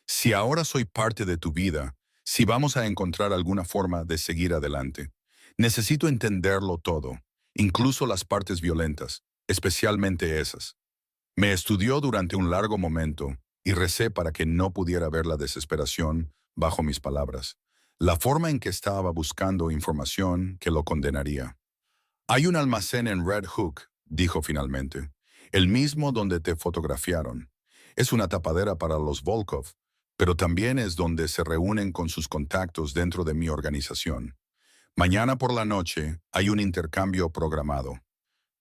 Si ahora soy parte de tu vida, si vamos a encontrar alguna forma de seguir adelante, necesito entenderlo todo, incluso las partes violentas, especialmente esas. Me estudió durante un largo momento y recé para que no pudiera ver la desesperación bajo mis palabras, la forma en que estaba buscando información que lo condenaría. Hay un almacén en Red Hook, dijo finalmente, el mismo donde te fotografiaron. Es una tapadera para los Volkov, pero también es donde se reúnen con sus contactos dentro de mi organización. Mañana por la noche hay un intercambio programado.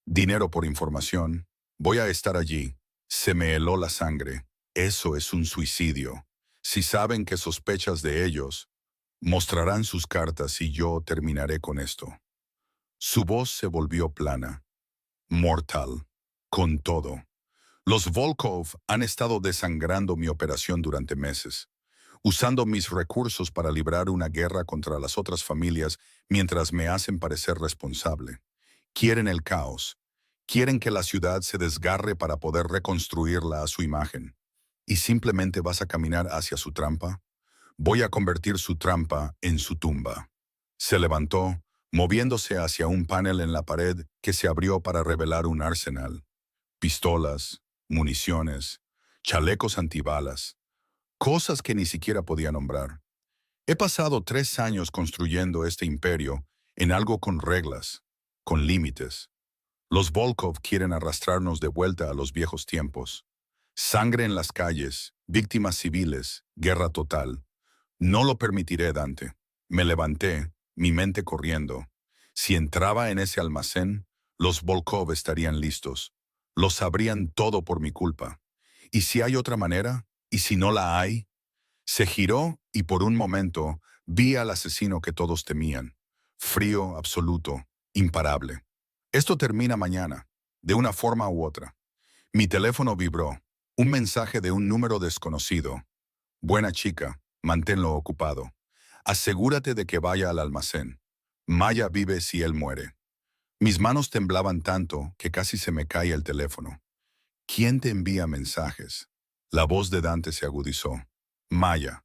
Dinero por información. Voy a estar allí. Se me heló la sangre. Eso es un suicidio. Si saben que sospechas de ellos, mostrarán sus cartas y yo terminaré con esto. Su voz se volvió plana, mortal, con todo. Los Volkov han estado desangrando mi operación durante meses, usando mis recursos para librar una guerra contra las otras familias mientras me hacen parecer responsable. Quieren el caos. Quieren que la ciudad se desgarre para poder reconstruirla a su imagen. ¿Y simplemente vas a caminar hacia su trampa? Voy a convertir su trampa en su tumba. Se levantó, moviéndose hacia un panel en la pared que se abrió para revelar un arsenal. Pistolas, municiones, chalecos antibalas, cosas que ni siquiera podía nombrar. He pasado 3 años construyendo este imperio en algo con reglas, con límites. Los Volkov quieren arrastrarnos de vuelta a los viejos tiempos. Sangre en las calles, víctimas civiles, guerra total. No lo permitiré, Dante. Me levanté, mi mente corriendo. Si entraba en ese almacén, los Volkov estarían listos. Lo sabrían todo por mi culpa. ¿Y si hay otra manera? ¿Y si no la hay? Se giró y por un momento vi al asesino que todos temían. Frío, absoluto, imparable. Esto termina mañana, de una forma u otra. Mi teléfono vibró. Un mensaje de un número desconocido. Buena chica, manténlo ocupado. Asegúrate de que vaya al almacén. Maya vive si él muere. Mis manos temblaban tanto que casi se me cae el teléfono. ¿Quién te envía mensajes? La voz de Dante se agudizó. Maya.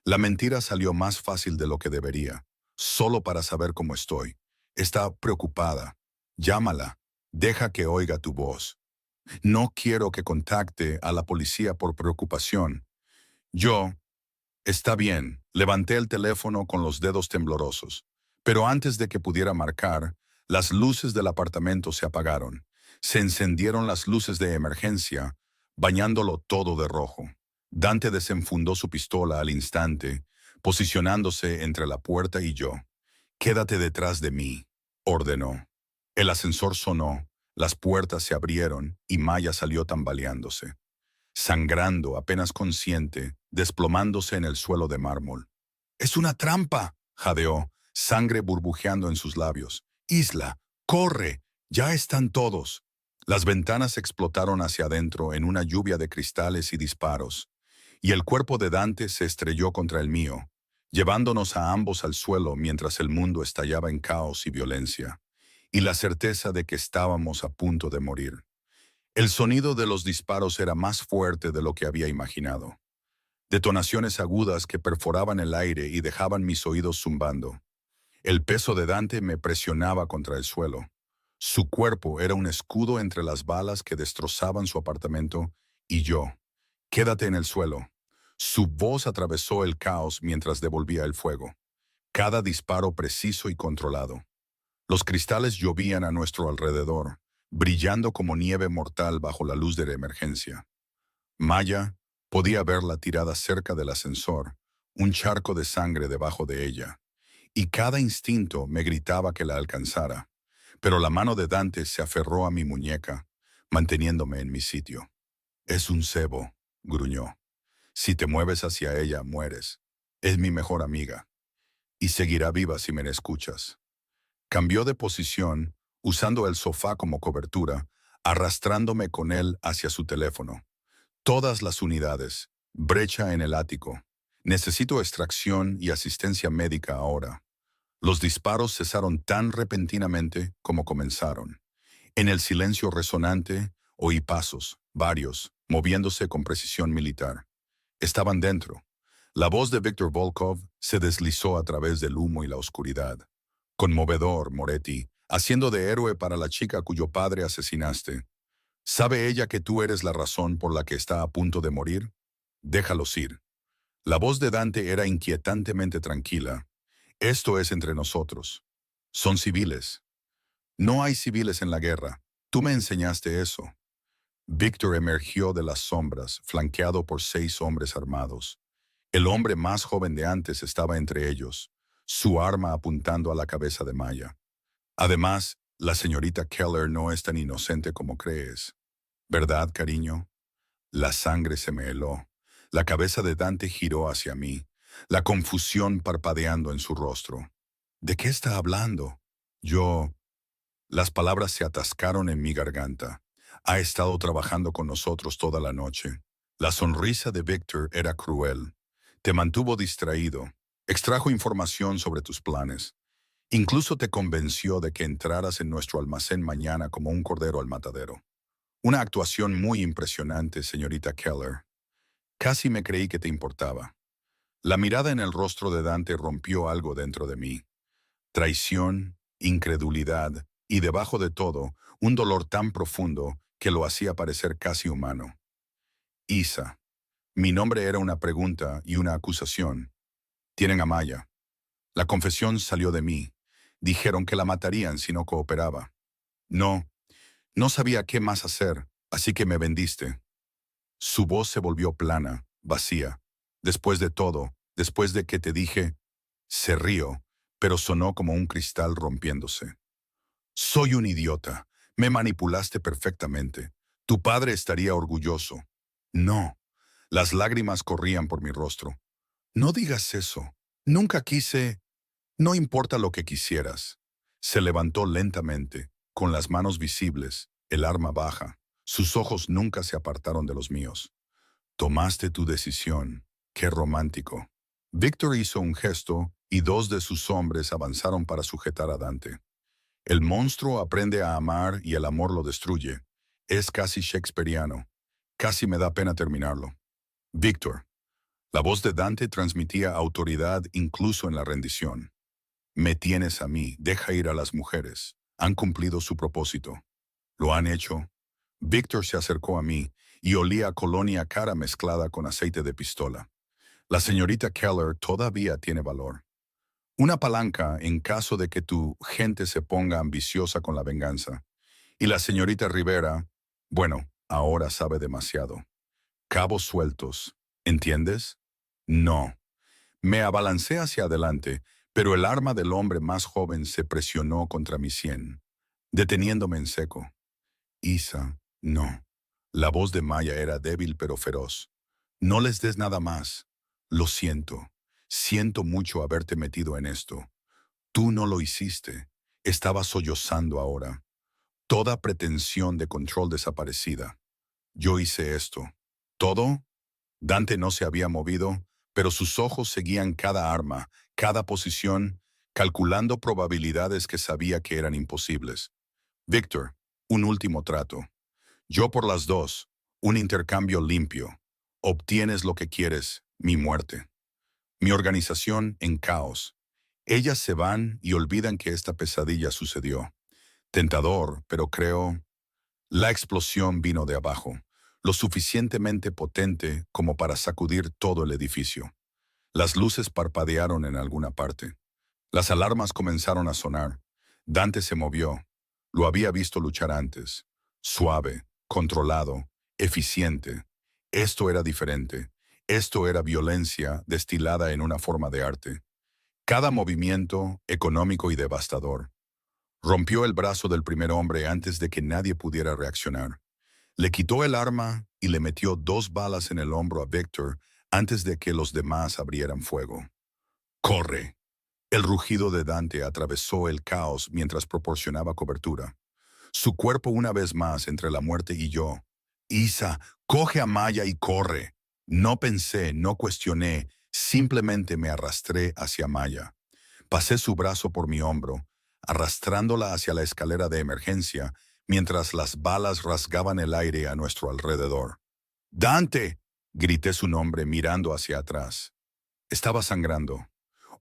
La mentira salió más fácil de lo que debería, solo para saber cómo estoy. Está preocupada. Llámala. Deja que oiga tu voz. No quiero que contacte a la policía por preocupación. Yo, está bien, levanté el teléfono con los dedos temblorosos, pero antes de que pudiera marcar, las luces del apartamento se apagaron. Se encendieron las luces de emergencia, bañándolo todo de rojo. Dante desenfundó su pistola al instante, posicionándose entre la puerta y yo. «Quédate detrás de mí», ordenó. El ascensor sonó, las puertas se abrieron y Maya salió tambaleándose, sangrando, apenas consciente, desplomándose en el suelo de mármol. «¡Es una trampa!», jadeó, sangre burbujeando en sus labios. «Isla, corre, ya están todos». Las ventanas explotaron hacia adentro en una lluvia de cristales y disparos, y el cuerpo de Dante se estrelló contra el mío, llevándonos a ambos al suelo mientras el mundo estallaba en caos y violencia, y la certeza de que estábamos a punto de morir. El sonido de los disparos era más fuerte de lo que había imaginado. Detonaciones agudas que perforaban el aire y dejaban mis oídos zumbando. El peso de Dante me presionaba contra el suelo. Su cuerpo era un escudo entre las balas que destrozaban su apartamento, y yo, quédate en el suelo. Su voz atravesó el caos mientras devolvía el fuego. Cada disparo preciso y controlado. Los cristales llovían a nuestro alrededor, brillando como nieve mortal bajo la luz de la emergencia. Maya podía verla tirada cerca del ascensor, un charco de sangre debajo de ella, y cada instinto me gritaba que la alcanzara, pero la mano de Dante se aferró a mi muñeca, manteniéndome en mi sitio. Es un cebo, gruñó. Si te mueves hacia ella, mueres. Es mi mejor amiga, y seguirá viva si me escuchas. Cambió de posición, usando el sofá como cobertura, arrastrándome con él hacia su teléfono. Todas las unidades. Brecha en el ático. Necesito extracción y asistencia médica ahora. Los disparos cesaron tan repentinamente como comenzaron. En el silencio resonante, oí pasos, varios, moviéndose con precisión militar. Estaban dentro. La voz de Víctor Volkov se deslizó a través del humo y la oscuridad. Conmovedor, Moretti, haciendo de héroe para la chica cuyo padre asesinaste. ¿Sabe ella que tú eres la razón por la que está a punto de morir? Déjalos ir. La voz de Dante era inquietantemente tranquila. Esto es entre nosotros. Son civiles. No hay civiles en la guerra. Tú me enseñaste eso. Víctor emergió de las sombras, flanqueado por 6 hombres armados. El hombre más joven de antes estaba entre ellos, su arma apuntando a la cabeza de Maya. Además, la señorita Keller no es tan inocente como crees. ¿Verdad, cariño? La sangre se me heló. La cabeza de Dante giró hacia mí, la confusión parpadeando en su rostro. ¿De qué está hablando? Yo... Las palabras se atascaron en mi garganta. Ha estado trabajando con nosotros toda la noche. La sonrisa de Victor era cruel. Te mantuvo distraído. Extrajo información sobre tus planes. Incluso te convenció de que entraras en nuestro almacén mañana como un cordero al matadero. Una actuación muy impresionante, señorita Keller. Casi me creí que te importaba. La mirada en el rostro de Dante rompió algo dentro de mí. Traición, incredulidad y, debajo de todo, un dolor tan profundo que lo hacía parecer casi humano. Isa. Mi nombre era una pregunta y una acusación. Tienen a Maya. La confesión salió de mí. Dijeron que la matarían si no cooperaba. No, no sabía qué más hacer, así que me vendiste. Su voz se volvió plana, vacía. Después de todo, después de que te dije, se rió, pero sonó como un cristal rompiéndose. Soy un idiota. Me manipulaste perfectamente. Tu padre estaría orgulloso. No. Las lágrimas corrían por mi rostro. No digas eso. Nunca quise... No importa lo que quisieras. Se levantó lentamente, con las manos visibles, el arma baja. Sus ojos nunca se apartaron de los míos. Tomaste tu decisión. Qué romántico. Víctor hizo un gesto y 2 de sus hombres avanzaron para sujetar a Dante. El monstruo aprende a amar y el amor lo destruye. Es casi shakespeariano. Casi me da pena terminarlo. Víctor. La voz de Dante transmitía autoridad incluso en la rendición. Me tienes a mí, deja ir a las mujeres. Han cumplido su propósito. ¿Lo han hecho? Víctor se acercó a mí y olía a colonia cara mezclada con aceite de pistola. La señorita Keller todavía tiene valor. Una palanca en caso de que tu gente se ponga ambiciosa con la venganza. Y la señorita Rivera, bueno, ahora sabe demasiado. Cabos sueltos, ¿entiendes? No. Me abalancé hacia adelante, pero el arma del hombre más joven se presionó contra mi sien, deteniéndome en seco. Isa, no. La voz de Maya era débil pero feroz. No les des nada más. Lo siento. Siento mucho haberte metido en esto. Tú no lo hiciste. Estabas sollozando ahora. Toda pretensión de control desaparecida. Yo hice esto. ¿Todo? Dante no se había movido, pero sus ojos seguían cada arma, cada posición, calculando probabilidades que sabía que eran imposibles. Víctor, un último trato. Yo por las 2, un intercambio limpio. Obtienes lo que quieres, mi muerte. Mi organización en caos. Ellas se van y olvidan que esta pesadilla sucedió. Tentador, pero creo, la explosión vino de abajo, lo suficientemente potente como para sacudir todo el edificio. Las luces parpadearon en alguna parte. Las alarmas comenzaron a sonar. Dante se movió. Lo había visto luchar antes. Suave, controlado, eficiente. Esto era diferente. Esto era violencia destilada en una forma de arte. Cada movimiento, económico y devastador. Rompió el brazo del primer hombre antes de que nadie pudiera reaccionar. Le quitó el arma y le metió 2 balas en el hombro a Victor antes de que los demás abrieran fuego. ¡Corre! El rugido de Dante atravesó el caos mientras proporcionaba cobertura. Su cuerpo una vez más entre la muerte y yo. Isa, coge a Maya y corre. No pensé, no cuestioné, simplemente me arrastré hacia Maya. Pasé su brazo por mi hombro, arrastrándola hacia la escalera de emergencia, mientras las balas rasgaban el aire a nuestro alrededor. ¡Dante! Grité su nombre mirando hacia atrás. Estaba sangrando.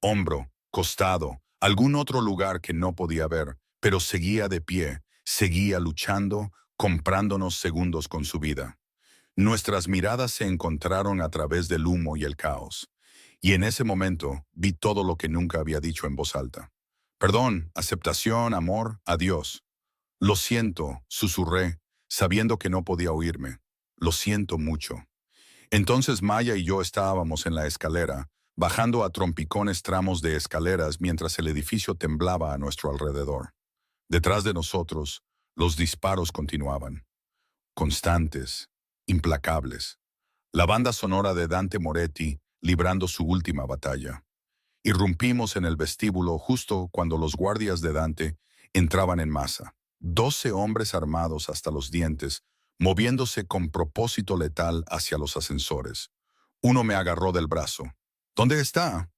Hombro, costado, algún otro lugar que no podía ver, pero seguía de pie, seguía luchando, comprándonos segundos con su vida. Nuestras miradas se encontraron a través del humo y el caos. Y en ese momento vi todo lo que nunca había dicho en voz alta. Perdón, aceptación, amor, adiós. Lo siento, susurré, sabiendo que no podía oírme. Lo siento mucho. Entonces Maya y yo estábamos en la escalera, bajando a trompicones tramos de escaleras mientras el edificio temblaba a nuestro alrededor. Detrás de nosotros, los disparos continuaban, constantes, implacables. La banda sonora de Dante Moretti librando su última batalla. Irrumpimos en el vestíbulo justo cuando los guardias de Dante entraban en masa. 12 hombres armados hasta los dientes, moviéndose con propósito letal hacia los ascensores. Uno me agarró del brazo. ¿Dónde está?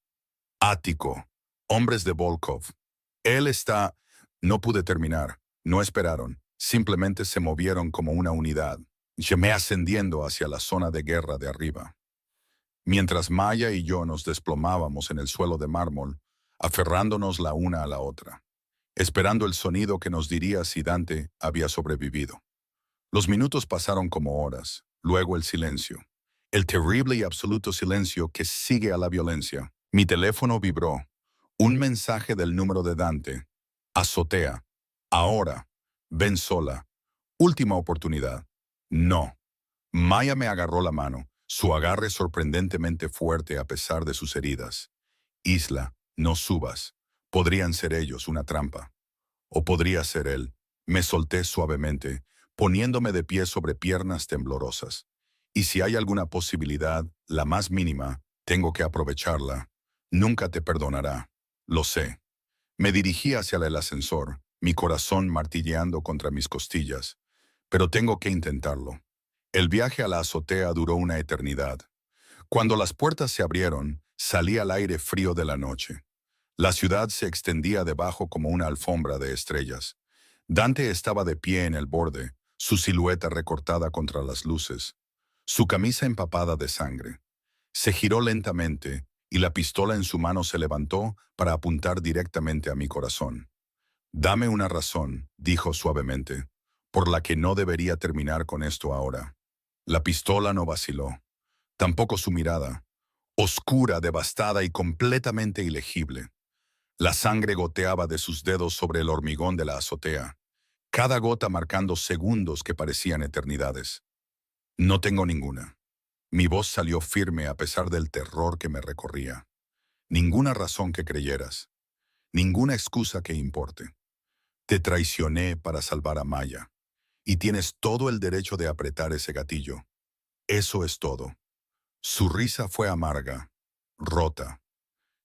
Ático. Hombres de Volkov. Él está... No pude terminar. No esperaron. Simplemente se movieron como una unidad. Llamé ascendiendo hacia la zona de guerra de arriba. Mientras Maya y yo nos desplomábamos en el suelo de mármol, aferrándonos la una a la otra, esperando el sonido que nos diría si Dante había sobrevivido. Los minutos pasaron como horas, luego el silencio. El terrible y absoluto silencio que sigue a la violencia. Mi teléfono vibró. Un mensaje del número de Dante. Azotea. Ahora. Ven sola. Última oportunidad. No. Maya me agarró la mano, su agarre sorprendentemente fuerte a pesar de sus heridas. Isla, no subas. Podrían ser ellos una trampa. O podría ser él. Me solté suavemente, poniéndome de pie sobre piernas temblorosas. Y si hay alguna posibilidad, la más mínima, tengo que aprovecharla. Nunca te perdonará. Lo sé. Me dirigí hacia el ascensor, mi corazón martilleando contra mis costillas. Pero tengo que intentarlo. El viaje a la azotea duró una eternidad. Cuando las puertas se abrieron, salí al aire frío de la noche. La ciudad se extendía debajo como una alfombra de estrellas. Dante estaba de pie en el borde, su silueta recortada contra las luces, su camisa empapada de sangre. Se giró lentamente y la pistola en su mano se levantó para apuntar directamente a mi corazón. Dame una razón, dijo suavemente, por la que no debería terminar con esto ahora. La pistola no vaciló, tampoco su mirada, oscura, devastada y completamente ilegible. La sangre goteaba de sus dedos sobre el hormigón de la azotea, cada gota marcando segundos que parecían eternidades. No tengo ninguna. Mi voz salió firme a pesar del terror que me recorría. Ninguna razón que creyeras, ninguna excusa que importe. Te traicioné para salvar a Maya, y tienes todo el derecho de apretar ese gatillo. Eso es todo. Su risa fue amarga, rota,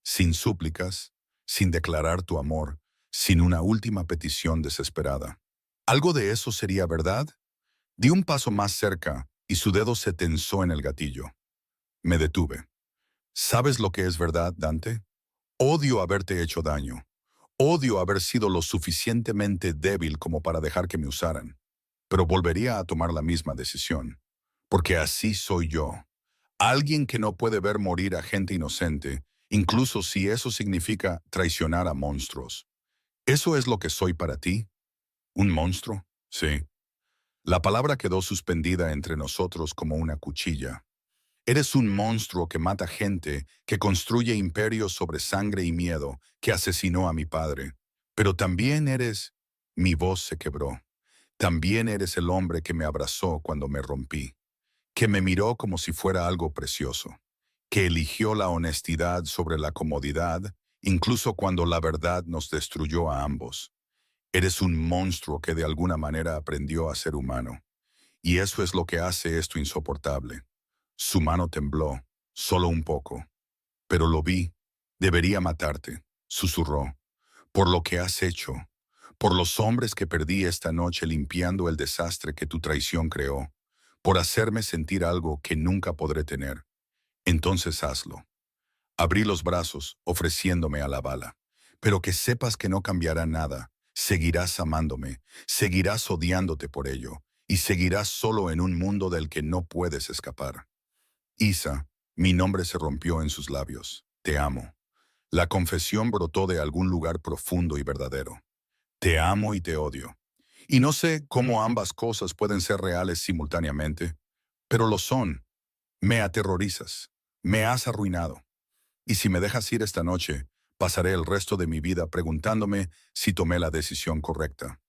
sin súplicas, sin declarar tu amor, sin una última petición desesperada. ¿Algo de eso sería verdad? Di un paso más cerca y su dedo se tensó en el gatillo. Me detuve. ¿Sabes lo que es verdad, Dante? Odio haberte hecho daño. Odio haber sido lo suficientemente débil como para dejar que me usaran. Pero volvería a tomar la misma decisión. Porque así soy yo. Alguien que no puede ver morir a gente inocente, incluso si eso significa traicionar a monstruos. ¿Eso es lo que soy para ti? ¿Un monstruo? Sí. La palabra quedó suspendida entre nosotros como una cuchilla. Eres un monstruo que mata gente, que construye imperios sobre sangre y miedo, que asesinó a mi padre. Pero también eres... Mi voz se quebró. También eres el hombre que me abrazó cuando me rompí, que me miró como si fuera algo precioso, que eligió la honestidad sobre la comodidad, incluso cuando la verdad nos destruyó a ambos. Eres un monstruo que de alguna manera aprendió a ser humano. Y eso es lo que hace esto insoportable. Su mano tembló, solo un poco. Pero lo vi. Debería matarte, susurró. Por lo que has hecho. Por los hombres que perdí esta noche limpiando el desastre que tu traición creó. Por hacerme sentir algo que nunca podré tener. Entonces hazlo. Abrí los brazos, ofreciéndome a la bala. Pero que sepas que no cambiará nada. Seguirás amándome, seguirás odiándote por ello, y seguirás solo en un mundo del que no puedes escapar. Isa, mi nombre se rompió en sus labios. Te amo. La confesión brotó de algún lugar profundo y verdadero. Te amo y te odio. Y no sé cómo ambas cosas pueden ser reales simultáneamente, pero lo son. Me aterrorizas. Me has arruinado. Y si me dejas ir esta noche, pasaré el resto de mi vida preguntándome si tomé la decisión correcta.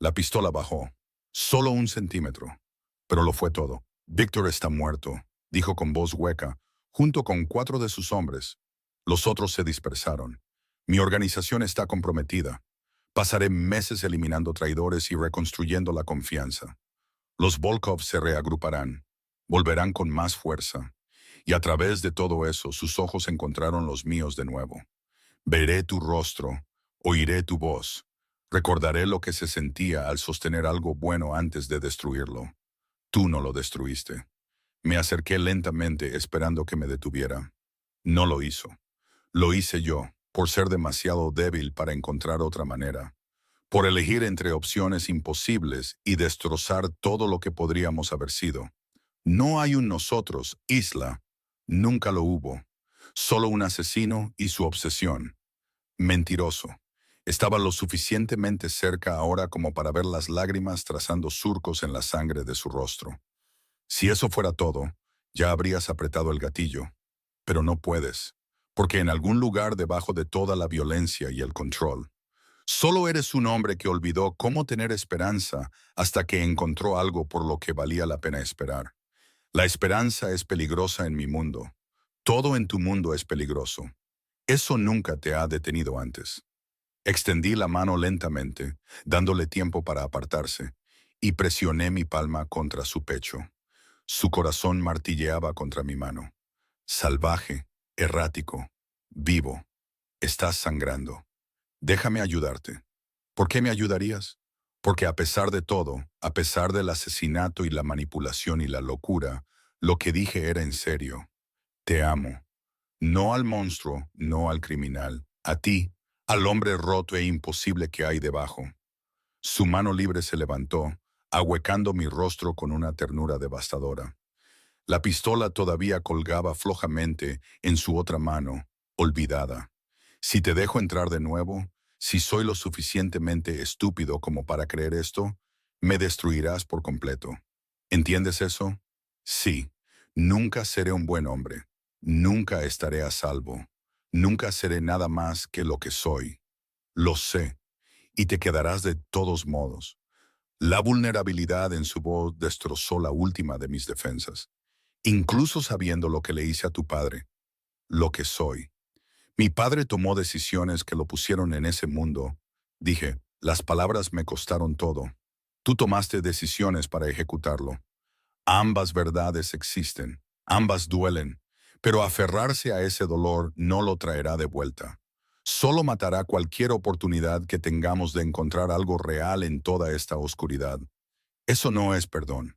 La pistola bajó. Solo 1 centímetro. Pero lo fue todo. Víctor está muerto, dijo con voz hueca, junto con 4 de sus hombres. Los otros se dispersaron. Mi organización está comprometida. Pasaré meses eliminando traidores y reconstruyendo la confianza. Los Volkov se reagruparán. Volverán con más fuerza. Y a través de todo eso, sus ojos encontraron los míos de nuevo. Veré tu rostro, oiré tu voz. Recordaré lo que se sentía al sostener algo bueno antes de destruirlo. Tú no lo destruiste. Me acerqué lentamente esperando que me detuviera. No lo hizo. Lo hice yo, por ser demasiado débil para encontrar otra manera. Por elegir entre opciones imposibles y destrozar todo lo que podríamos haber sido. No hay un nosotros, Isla. Nunca lo hubo. Solo un asesino y su obsesión. Mentiroso. Estaba lo suficientemente cerca ahora como para ver las lágrimas trazando surcos en la sangre de su rostro. Si eso fuera todo, ya habrías apretado el gatillo. Pero no puedes, porque en algún lugar debajo de toda la violencia y el control, solo eres un hombre que olvidó cómo tener esperanza hasta que encontró algo por lo que valía la pena esperar. La esperanza es peligrosa en mi mundo. Todo en tu mundo es peligroso. Eso nunca te ha detenido antes. Extendí la mano lentamente, dándole tiempo para apartarse, y presioné mi palma contra su pecho. Su corazón martilleaba contra mi mano. Salvaje, errático, vivo. Estás sangrando. Déjame ayudarte. ¿Por qué me ayudarías? Porque a pesar de todo, a pesar del asesinato y la manipulación y la locura, lo que dije era en serio. Te amo. No al monstruo, no al criminal. A ti, al hombre roto e imposible que hay debajo. Su mano libre se levantó, ahuecando mi rostro con una ternura devastadora. La pistola todavía colgaba flojamente en su otra mano, olvidada. Si te dejo entrar de nuevo, si soy lo suficientemente estúpido como para creer esto, me destruirás por completo. ¿Entiendes eso? Sí. Nunca seré un buen hombre. Nunca estaré a salvo. Nunca seré nada más que lo que soy. Lo sé. Y te quedarás de todos modos. La vulnerabilidad en su voz destrozó la última de mis defensas. Incluso sabiendo lo que le hice a tu padre, lo que soy. Mi padre tomó decisiones que lo pusieron en ese mundo. Dije, las palabras me costaron todo. Tú tomaste decisiones para ejecutarlo. Ambas verdades existen, ambas duelen, pero aferrarse a ese dolor no lo traerá de vuelta. Solo matará cualquier oportunidad que tengamos de encontrar algo real en toda esta oscuridad. Eso no es perdón.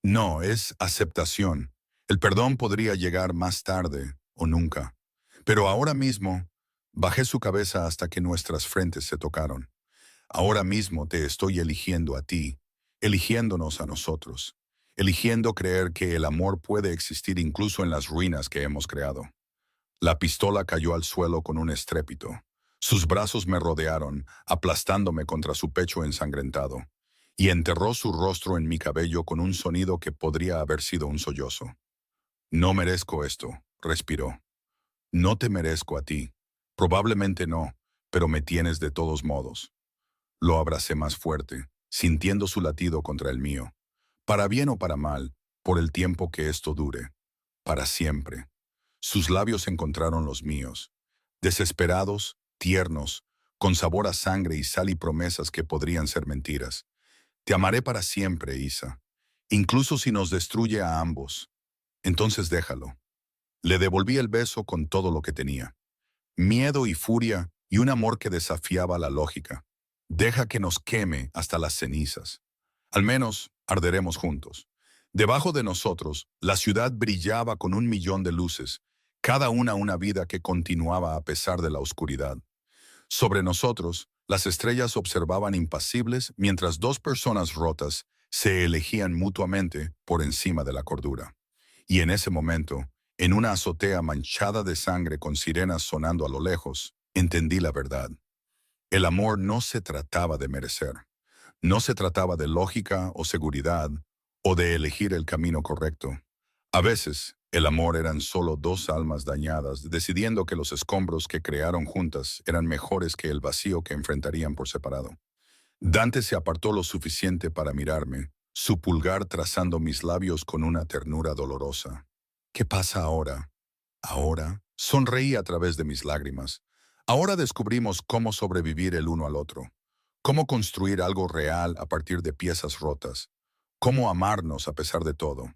No, es aceptación. El perdón podría llegar más tarde o nunca. Pero ahora mismo, bajé su cabeza hasta que nuestras frentes se tocaron. Ahora mismo te estoy eligiendo a ti, eligiéndonos a nosotros, eligiendo creer que el amor puede existir incluso en las ruinas que hemos creado. La pistola cayó al suelo con un estrépito. Sus brazos me rodearon, aplastándome contra su pecho ensangrentado, y enterró su rostro en mi cabello con un sonido que podría haber sido un sollozo. No merezco esto, respiró. No te merezco a ti. Probablemente no, pero me tienes de todos modos. Lo abracé más fuerte, sintiendo su latido contra el mío. Para bien o para mal, por el tiempo que esto dure. Para siempre. Sus labios encontraron los míos. Desesperados, tiernos, con sabor a sangre y sal y promesas que podrían ser mentiras. Te amaré para siempre, Isa. Incluso si nos destruye a ambos. Entonces déjalo. Le devolví el beso con todo lo que tenía. Miedo y furia y un amor que desafiaba la lógica. Deja que nos queme hasta las cenizas. Al menos arderemos juntos. Debajo de nosotros, la ciudad brillaba con 1 millón de luces, cada una vida que continuaba a pesar de la oscuridad. Sobre nosotros, las estrellas observaban impasibles mientras dos personas rotas se elegían mutuamente por encima de la cordura. Y en ese momento, en una azotea manchada de sangre con sirenas sonando a lo lejos, entendí la verdad. El amor no se trataba de merecer. No se trataba de lógica o seguridad o de elegir el camino correcto. A veces, el amor eran solo dos almas dañadas, decidiendo que los escombros que crearon juntas eran mejores que el vacío que enfrentarían por separado. Dante se apartó lo suficiente para mirarme, su pulgar trazando mis labios con una ternura dolorosa. ¿Qué pasa ahora? Ahora, sonreí a través de mis lágrimas. Ahora descubrimos cómo sobrevivir el uno al otro, cómo construir algo real a partir de piezas rotas, cómo amarnos a pesar de todo.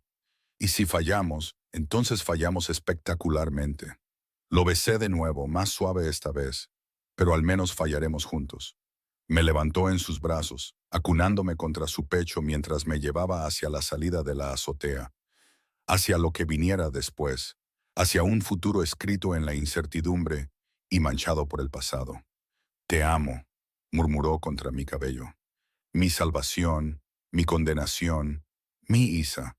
Y si fallamos, entonces fallamos espectacularmente. Lo besé de nuevo, más suave esta vez, pero al menos fallaremos juntos. Me levantó en sus brazos, acunándome contra su pecho mientras me llevaba hacia la salida de la azotea, hacia lo que viniera después, hacia un futuro escrito en la incertidumbre y manchado por el pasado. Te amo, murmuró contra mi cabello. Mi salvación, mi condenación, mi Isa.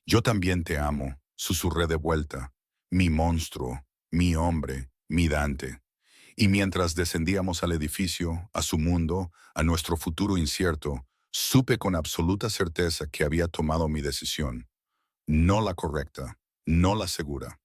Yo también te amo, susurré de vuelta. Mi monstruo, mi hombre, mi Dante. Y mientras descendíamos al edificio, a su mundo, a nuestro futuro incierto, supe con absoluta certeza que había tomado mi decisión. No la correcta, no la segura.